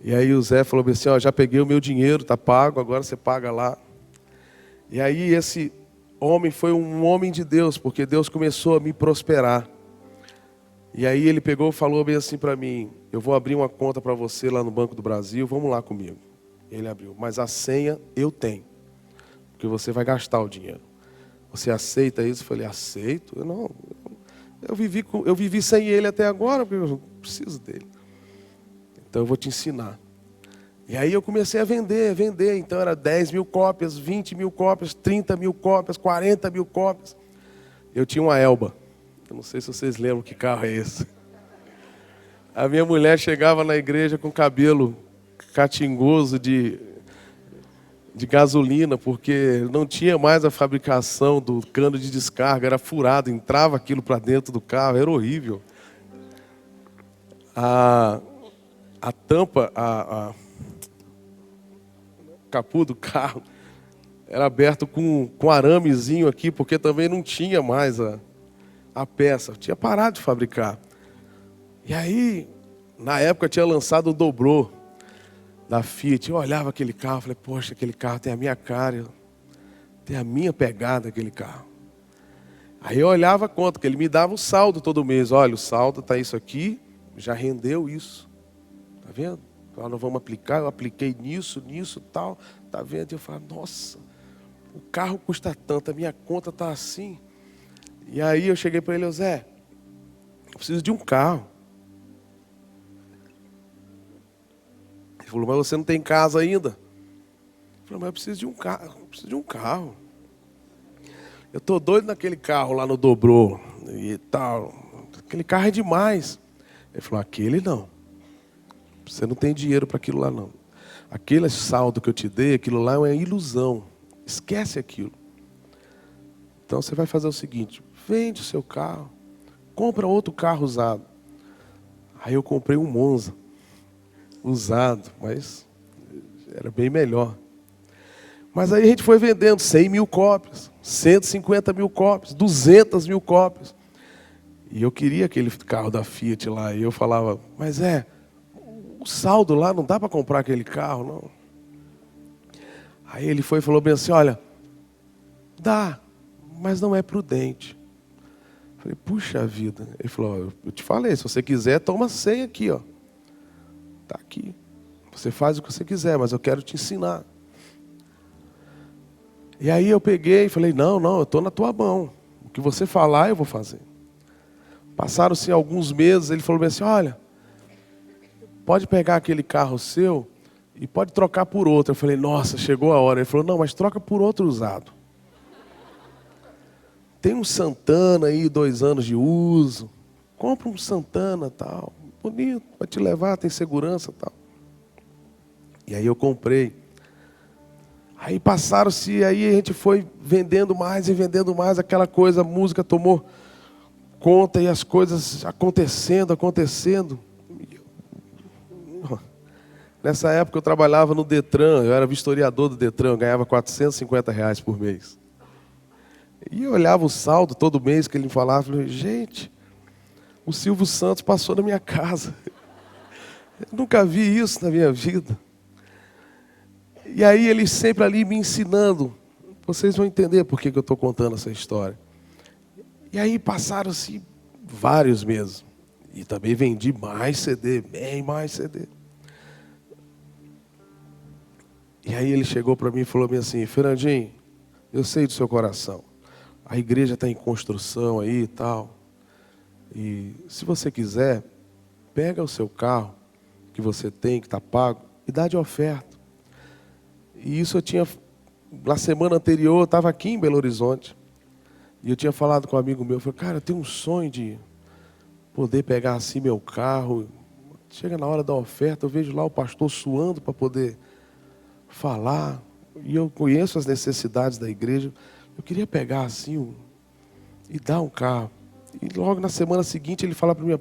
Speaker 1: E aí o Zé falou assim, já peguei o meu dinheiro, está pago, agora você paga lá. E aí esse homem foi um homem de Deus, porque Deus começou a me prosperar. E aí ele pegou e falou bem assim para mim, eu vou abrir uma conta para você lá no Banco do Brasil, vamos lá comigo. Ele abriu, mas a senha eu tenho, porque você vai gastar o dinheiro. Você aceita isso? Eu falei, aceito. Eu vivi sem ele até agora, porque eu não preciso dele. Então eu vou te ensinar. E aí eu comecei a vender. Então era 10.000 cópias, 20.000 cópias, 30.000 cópias, 40.000 cópias. Eu tinha uma Elba. Eu não sei se vocês lembram que carro é esse. A minha mulher chegava na igreja com cabelo catingoso de gasolina, porque não tinha mais a fabricação do cano de descarga, era furado, entrava aquilo para dentro do carro, era horrível. A tampa, o capô do carro era aberto com aramezinho aqui, porque também não tinha mais a peça, tinha parado de fabricar. E aí, na época tinha lançado o Dobrô da Fiat. Eu olhava aquele carro, falei, poxa, aquele carro tem a minha cara, tem a minha pegada aquele carro. Aí eu olhava quanto, que ele me dava o saldo todo mês. Olha, o saldo está isso aqui, já rendeu isso. Tá vendo? Então nós vamos aplicar, eu apliquei nisso, tal. Tá vendo? E eu falo, nossa, o carro custa tanto, a minha conta está assim. E aí eu cheguei para ele, Zé, eu preciso de um carro. Ele falou, mas você não tem casa ainda? Eu falei, mas eu preciso de um carro. Eu estou doido naquele carro lá no Dobrô e tal. Aquele carro é demais. Ele falou, aquele não. Você não tem dinheiro para aquilo lá não. Aquele saldo que eu te dei, aquilo lá é uma ilusão. Esquece aquilo. Então você vai fazer o seguinte, vende o seu carro, compra outro carro usado. Aí eu comprei um Monza, usado, mas era bem melhor. Mas aí a gente foi vendendo 100.000 cópias, 150.000 cópias, 200.000 cópias. E eu queria aquele carro da Fiat lá. E eu falava, mas o saldo lá não dá para comprar aquele carro, não. Aí ele foi e falou bem assim, olha, dá, mas não é prudente. Eu falei, puxa vida. Ele falou, eu te falei, se você quiser, toma 100 aqui, ó. Tá aqui. Você faz o que você quiser, mas eu quero te ensinar. E aí eu peguei e falei, não, eu estou na tua mão. O que você falar, eu vou fazer. Passaram-se alguns meses, ele falou assim, olha, pode pegar aquele carro seu e pode trocar por outro. Eu falei, nossa, chegou a hora. Ele falou, não, mas troca por outro usado. Tem um Santana aí, 2 anos de uso. Compra um Santana, tal. Bonito, vai te levar, tem segurança, tal. E aí eu comprei. Aí passaram-se, aí a gente foi vendendo mais e vendendo mais, aquela coisa, a música tomou conta e as coisas acontecendo. Nessa época eu trabalhava no Detran, eu era vistoriador do Detran, eu ganhava R$ 450 por mês. E eu olhava o saldo todo mês que ele me falava, e falei, gente, o Silvio Santos passou na minha casa. Eu nunca vi isso na minha vida. E aí ele sempre ali me ensinando. Vocês vão entender por que eu estou contando essa história. E aí passaram-se vários meses. E também vendi mais CD, bem mais CD. E aí ele chegou para mim e falou assim, Fernandinho, eu sei do seu coração. A igreja está em construção aí e tal. E se você quiser, pega o seu carro que você tem, que está pago, e dá de oferta. E isso eu tinha, na semana anterior, eu estava aqui em Belo Horizonte. E eu tinha falado com um amigo meu, eu falei, cara, eu tenho um sonho de poder pegar assim meu carro. Chega na hora da oferta, eu vejo lá o pastor suando para poder falar. E eu conheço as necessidades da igreja. Eu queria pegar assim e dar um carro. E logo na semana seguinte ele fala para mim,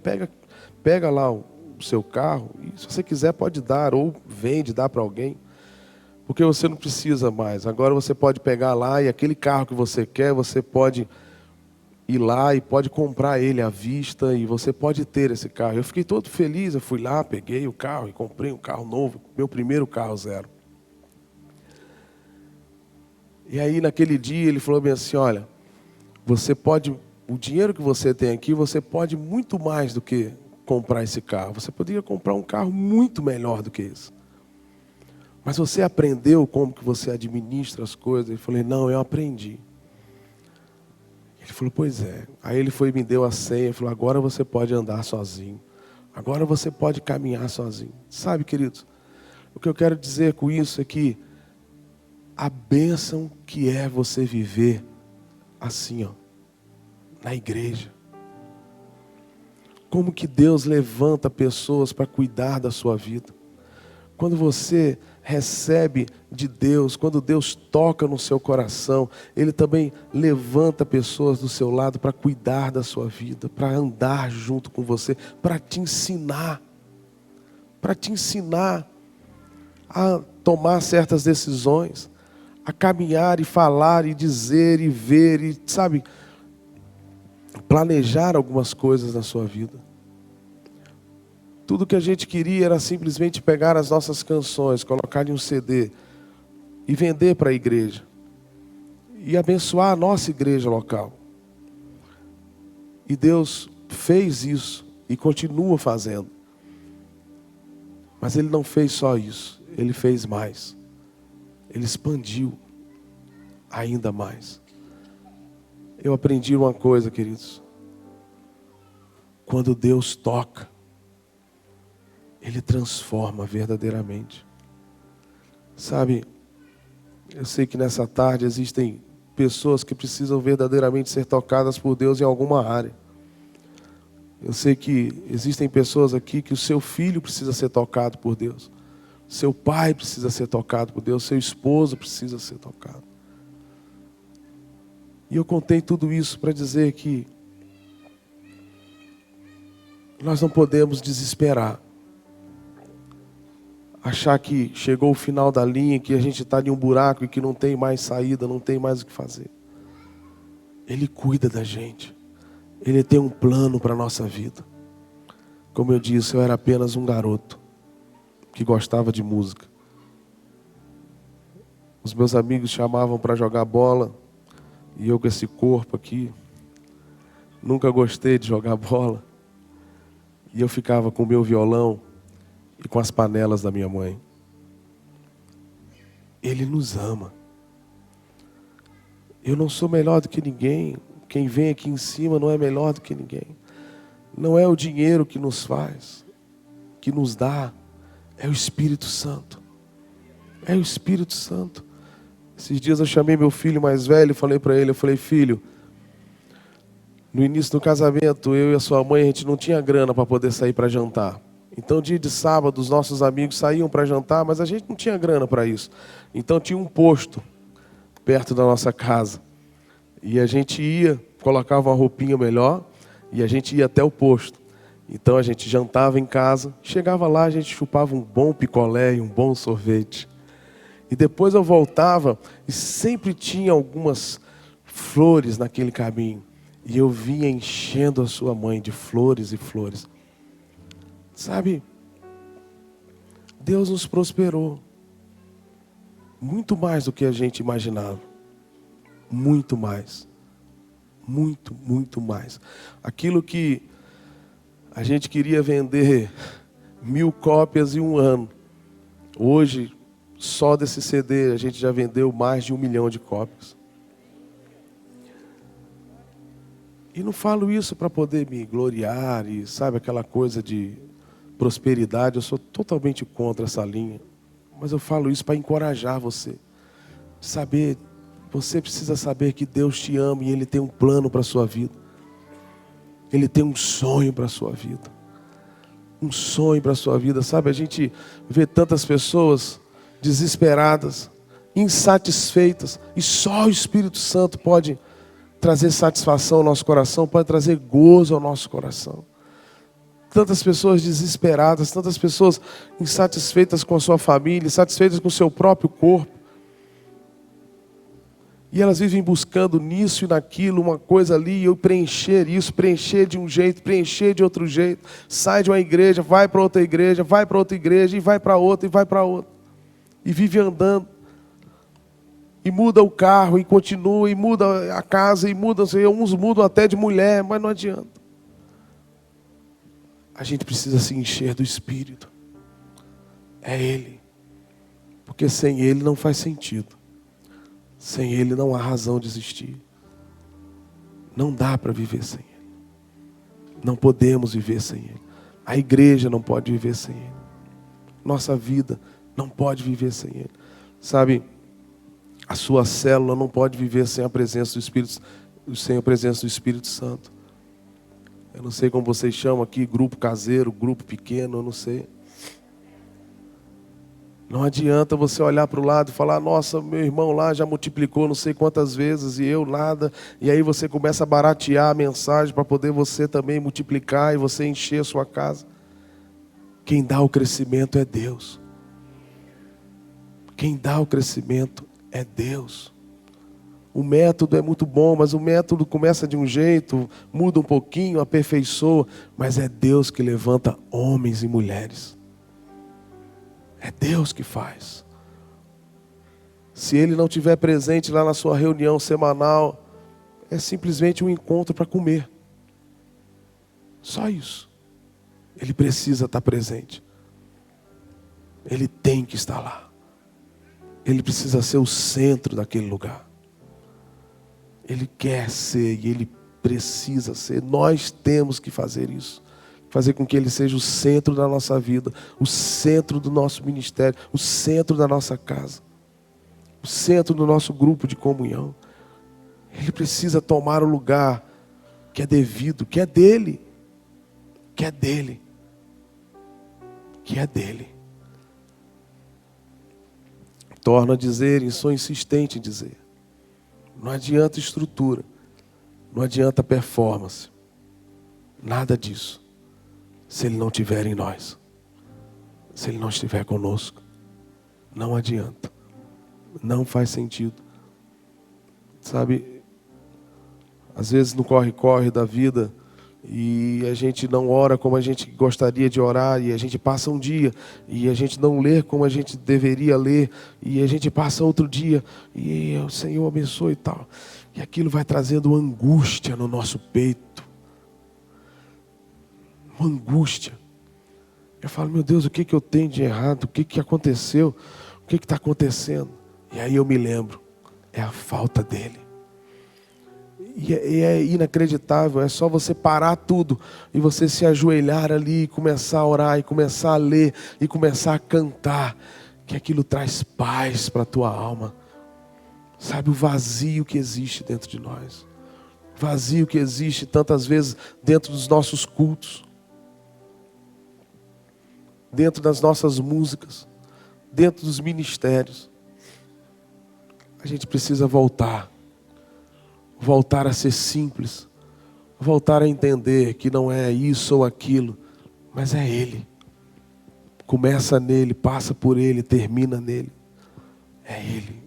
Speaker 1: pega lá o seu carro e se você quiser pode dar, ou vende, dá para alguém. Porque você não precisa mais. Agora você pode pegar lá e aquele carro que você quer, você pode ir lá e pode comprar ele à vista e você pode ter esse carro. Eu fiquei todo feliz, eu fui lá, peguei o carro e comprei um carro novo, meu primeiro carro zero. E aí naquele dia ele falou bem assim, olha, você pode, o dinheiro que você tem aqui, você pode muito mais do que comprar esse carro. Você poderia comprar um carro muito melhor do que esse. Mas você aprendeu como que você administra as coisas? Eu falei, não, eu aprendi. Ele falou, pois é. Aí ele foi e me deu a senha e falou, agora você pode andar sozinho. Agora você pode caminhar sozinho. Sabe, queridos, o que eu quero dizer com isso é que a bênção que é você viver assim, ó, na igreja. Como que Deus levanta pessoas para cuidar da sua vida. Quando você recebe de Deus, quando Deus toca no seu coração, Ele também levanta pessoas do seu lado para cuidar da sua vida, para andar junto com você, para te ensinar a tomar certas decisões, a caminhar e falar e dizer e ver e, sabe, planejar algumas coisas na sua vida. Tudo que a gente queria era simplesmente pegar as nossas canções, colocar em um CD e vender para a igreja. E abençoar a nossa igreja local. E Deus fez isso e continua fazendo. Mas Ele não fez só isso, Ele fez mais. Ele expandiu ainda mais. Eu aprendi uma coisa, queridos. Quando Deus toca, Ele transforma verdadeiramente. Sabe, eu sei que nessa tarde existem pessoas que precisam verdadeiramente ser tocadas por Deus em alguma área. Eu sei que existem pessoas aqui que o seu filho precisa ser tocado por Deus. Seu pai precisa ser tocado por Deus. Seu esposo precisa ser tocado. E eu contei tudo isso para dizer que nós não podemos desesperar. Achar que chegou o final da linha, que a gente está em um buraco e que não tem mais saída, não tem mais o que fazer. Ele cuida da gente. Ele tem um plano para a nossa vida. Como eu disse, eu era apenas um garoto que gostava de música. Os meus amigos chamavam para jogar bola e eu com esse corpo aqui, nunca gostei de jogar bola. E eu ficava com o meu violão e com as panelas da minha mãe. Ele nos ama. Eu não sou melhor do que ninguém. Quem vem aqui em cima não é melhor do que ninguém. Não é o dinheiro que nos faz, que nos dá. É o Espírito Santo. É o Espírito Santo. Esses dias eu chamei meu filho mais velho e falei para ele, eu falei, filho, no início do casamento, eu e a sua mãe, a gente não tinha grana para poder sair para jantar. Então, dia de sábado, os nossos amigos saíam para jantar, mas a gente não tinha grana para isso. Então, tinha um posto perto da nossa casa. E a gente ia, colocava uma roupinha melhor e a gente ia até o posto. Então, a gente jantava em casa, chegava lá, a gente chupava um bom picolé e um bom sorvete. E depois eu voltava e sempre tinha algumas flores naquele caminho. E eu vinha enchendo a sua mãe de flores e flores. Sabe, Deus nos prosperou. Muito mais do que a gente imaginava. Muito mais. Muito, muito mais. Aquilo que a gente queria vender 1000 cópias em um ano. Hoje, só desse CD, a gente já vendeu mais de 1 milhão de cópias. E não falo isso para poder me gloriar e, sabe, aquela coisa de prosperidade. Eu sou totalmente contra essa linha. Mas eu falo isso para encorajar você. Saber, você precisa saber que Deus te ama e Ele tem um plano para a sua vida. Ele tem um sonho para a sua vida. Um sonho para a sua vida. Sabe, a gente vê tantas pessoas desesperadas, insatisfeitas. E só o Espírito Santo pode trazer satisfação ao nosso coração, pode trazer gozo ao nosso coração. Tantas pessoas desesperadas, tantas pessoas insatisfeitas com a sua família, insatisfeitas com o seu próprio corpo. E elas vivem buscando nisso e naquilo, uma coisa ali, e eu preencher isso, preencher de um jeito, preencher de outro jeito. Sai de uma igreja, vai para outra igreja, vai para outra igreja, e vai para outra, e vai para outra. E vive andando. E muda o carro, e continua, e muda a casa, e muda, uns mudam até de mulher, mas não adianta. A gente precisa se encher do Espírito. É Ele. Porque sem Ele não faz sentido. Sem Ele não há razão de existir. Não dá para viver sem Ele. Não podemos viver sem Ele. A igreja não pode viver sem Ele. Nossa vida não pode viver sem Ele. Sabe, a sua célula não pode viver sem a presença do Espírito, sem a presença do Espírito Santo. Eu não sei como vocês chamam aqui, grupo caseiro, grupo pequeno, eu não sei. Não adianta você olhar para o lado e falar, nossa, meu irmão lá já multiplicou não sei quantas vezes e eu nada. E aí você começa a baratear a mensagem para poder você também multiplicar e você encher a sua casa. Quem dá o crescimento é Deus. Quem dá o crescimento é Deus. O método é muito bom, mas o método começa de um jeito, muda um pouquinho, aperfeiçoa, mas é Deus que levanta homens e mulheres. É Deus que faz. Se Ele não estiver presente lá na sua reunião semanal, é simplesmente um encontro para comer. Só isso. Ele precisa estar presente. Ele tem que estar lá. Ele precisa ser o centro daquele lugar. Ele quer ser e Ele precisa ser. Nós temos que fazer isso. Fazer com que Ele seja o centro da nossa vida, o centro do nosso ministério, o centro da nossa casa, o centro do nosso grupo de comunhão. Ele precisa tomar o lugar que é devido, que é dele, que é dele, que é dele. Torno a dizer e sou insistente em dizer. Não adianta estrutura, não adianta performance, nada disso, se Ele não estiver em nós, se Ele não estiver conosco, não adianta, não faz sentido. Sabe, às vezes no corre-corre da vida, e a gente não ora como a gente gostaria de orar, e a gente passa um dia, e a gente não lê como a gente deveria ler, e a gente passa outro dia, e o Senhor abençoe e tal. E aquilo vai trazendo angústia no nosso peito. Uma angústia. Eu falo, meu Deus, o que eu tenho de errado? O que aconteceu? O que está acontecendo? E aí eu me lembro, é a falta dele. E é inacreditável, é só você parar tudo e você se ajoelhar ali e começar a orar e começar a ler e começar a cantar, que aquilo traz paz para a tua alma. Sabe o vazio que existe dentro de nós, vazio que existe tantas vezes dentro dos nossos cultos. dentro das nossas músicas, dentro dos ministérios. A gente precisa voltar a ser simples, voltar a entender que não é isso ou aquilo, mas é Ele. Começa nele, passa por Ele, termina nele. É Ele.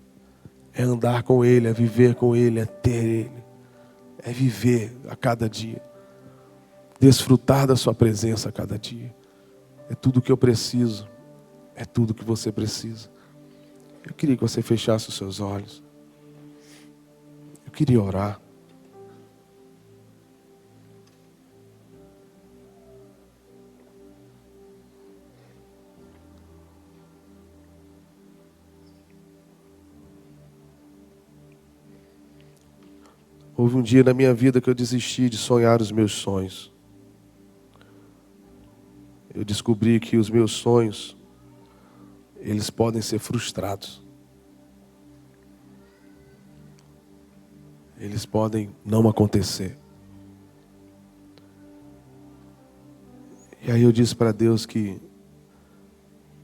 Speaker 1: É andar com Ele, é viver com Ele, é ter Ele. É viver a cada dia. Desfrutar da sua presença a cada dia. É tudo que eu preciso. É tudo que você precisa. Eu queria que você fechasse os seus olhos. Eu queria orar. Houve um dia na minha vida que eu desisti de sonhar os meus sonhos. Eu descobri que os meus sonhos, eles podem ser frustrados. Eles podem não acontecer. E aí eu disse para Deus que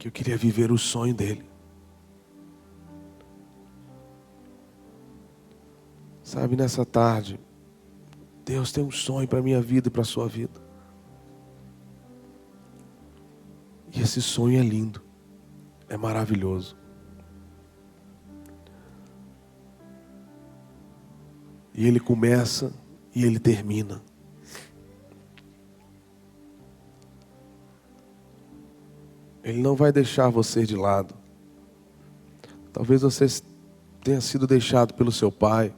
Speaker 1: eu queria viver o sonho dele. Sabe, nessa tarde, Deus tem um sonho para a minha vida e para a sua vida. E esse sonho é lindo, é maravilhoso. E ele começa e ele termina. Ele não vai deixar você de lado. Talvez você tenha sido deixado pelo seu pai.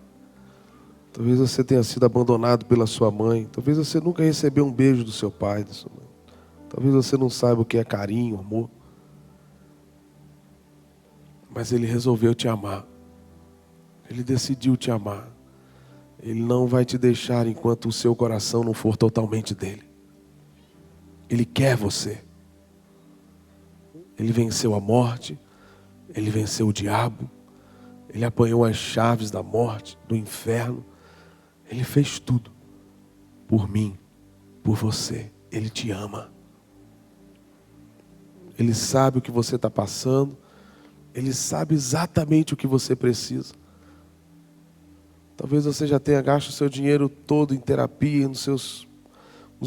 Speaker 1: Talvez você tenha sido abandonado pela sua mãe. Talvez você nunca recebeu um beijo do seu pai, da sua mãe. Talvez você não saiba o que é carinho, amor. Mas Ele resolveu te amar. Ele decidiu te amar. Ele não vai te deixar enquanto o seu coração não for totalmente dele. Ele quer você. Ele venceu a morte. Ele venceu o diabo. Ele apanhou as chaves da morte, do inferno. Ele fez tudo por mim, por você. Ele te ama. Ele sabe o que você está passando. Ele sabe exatamente o que você precisa. Talvez você já tenha gasto o seu dinheiro todo em terapia, nos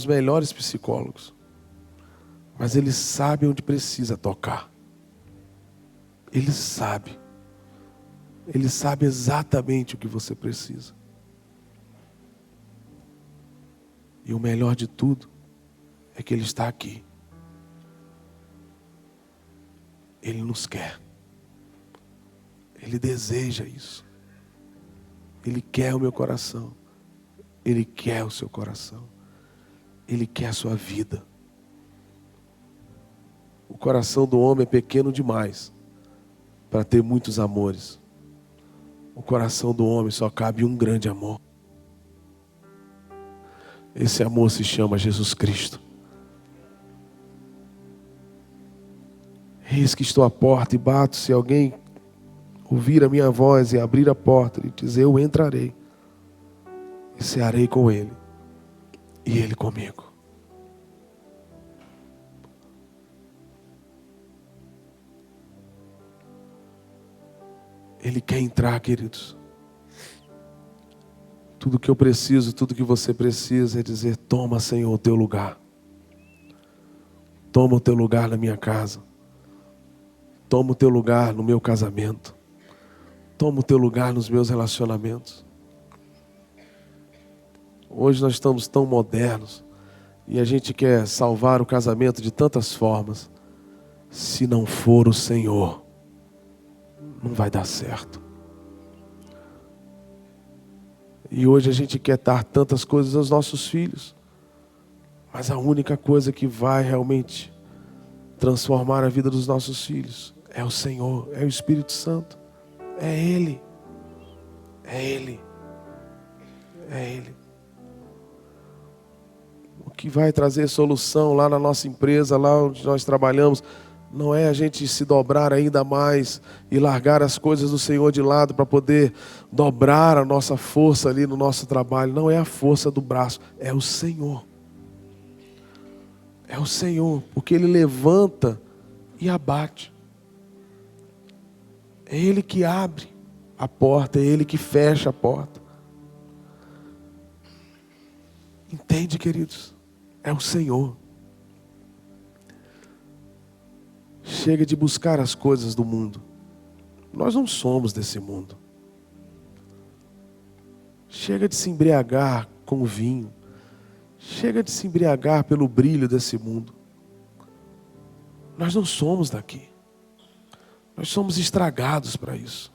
Speaker 1: melhores psicólogos. Mas Ele sabe onde precisa tocar. Ele sabe. Ele sabe exatamente o que você precisa. E o melhor de tudo é que Ele está aqui. Ele nos quer. Ele deseja isso. Ele quer o meu coração. Ele quer o seu coração. Ele quer a sua vida. O coração do homem é pequeno demais para ter muitos amores. O coração do homem só cabe um grande amor. Esse amor se chama Jesus Cristo. Eis que estou à porta e bato. Se alguém ouvir a minha voz e abrir a porta e dizer, eu entrarei e cearei com ele e ele comigo. Ele quer entrar, queridos. Tudo que eu preciso, tudo que você precisa é dizer, toma, Senhor, o teu lugar. Toma o teu lugar na minha casa. Toma o teu lugar no meu casamento. Toma o teu lugar nos meus relacionamentos. Hoje nós estamos tão modernos e a gente quer salvar o casamento de tantas formas. Se não for o Senhor, não vai dar certo. E hoje a gente quer dar tantas coisas aos nossos filhos. Mas a única coisa que vai realmente transformar a vida dos nossos filhos é o Senhor, é o Espírito Santo. É Ele. É Ele. É Ele. O que vai trazer solução lá na nossa empresa, lá onde nós trabalhamos, não é a gente se dobrar ainda mais e largar as coisas do Senhor de lado para poder dobrar a nossa força ali no nosso trabalho. Não é a força do braço, é o Senhor. É o Senhor, porque Ele levanta e abate. É Ele que abre a porta, é Ele que fecha a porta. Entende, queridos? É o Senhor. Chega de buscar as coisas do mundo. Nós não somos desse mundo. Chega de se embriagar com o vinho. Chega de se embriagar pelo brilho desse mundo. Nós não somos daqui. Nós somos estragados para isso.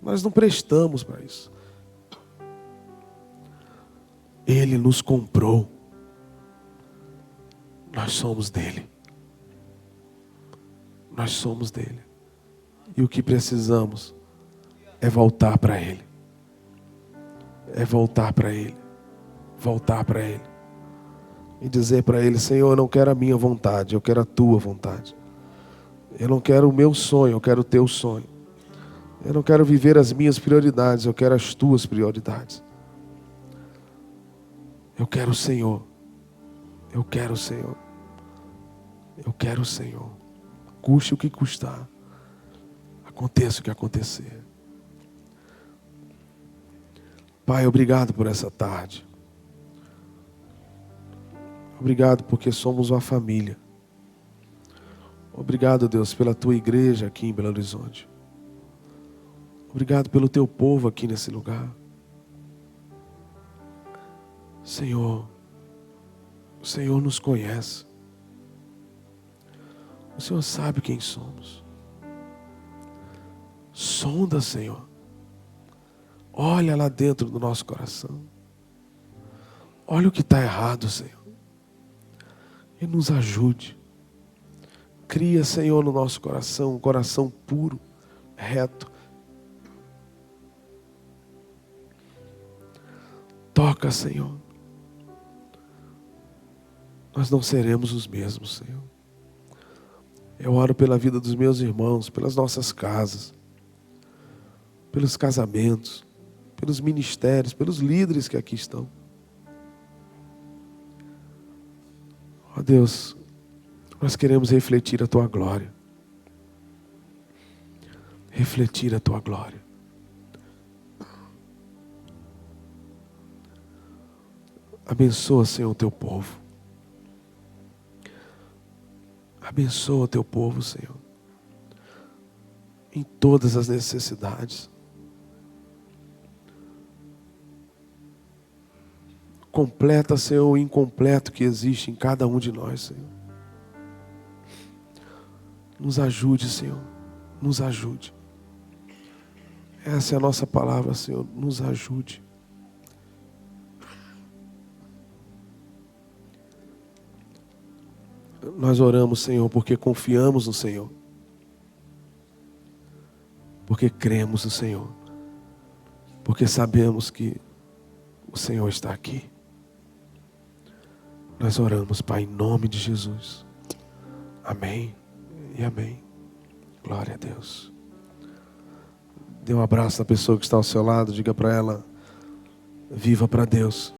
Speaker 1: Nós não prestamos para isso. Ele nos comprou. Nós somos dele. Nós somos dele. E o que precisamos é voltar para ele. É voltar para ele. Voltar para ele. E dizer para ele: Senhor, eu não quero a minha vontade, eu quero a tua vontade. Eu não quero o meu sonho, eu quero o teu sonho. Eu não quero viver as minhas prioridades, eu quero as tuas prioridades. Eu quero o Senhor. Eu quero o Senhor. Eu quero o Senhor. Custe o que custar. Aconteça o que acontecer. Pai, obrigado por essa tarde. Obrigado porque somos uma família. Obrigado, Deus, pela tua igreja aqui em Belo Horizonte. Obrigado pelo teu povo aqui nesse lugar. Senhor, o Senhor nos conhece. O Senhor sabe quem somos. Sonda, Senhor. Olha lá dentro do nosso coração. Olha o que está errado, Senhor. E nos ajude. Cria, Senhor, no nosso coração um coração puro, reto. Toca, Senhor. Nós não seremos os mesmos, Senhor. Eu oro pela vida dos meus irmãos, pelas nossas casas, pelos casamentos, pelos ministérios, pelos líderes que aqui estão. Ó Deus, nós queremos refletir a tua glória. Refletir a tua glória. Abençoa, Senhor, o teu povo. Abençoa o teu povo, Senhor, em todas as necessidades. Completa, Senhor, o incompleto que existe em cada um de nós, Senhor. Nos ajude, Senhor, nos ajude. Essa é a nossa palavra, Senhor, nos ajude. Nós oramos, Senhor, porque confiamos no Senhor. Porque cremos no Senhor. Porque sabemos que o Senhor está aqui. Nós oramos, Pai, em nome de Jesus. Amém e amém. Glória a Deus. Dê um abraço na pessoa que está ao seu lado. Diga para ela: viva para Deus.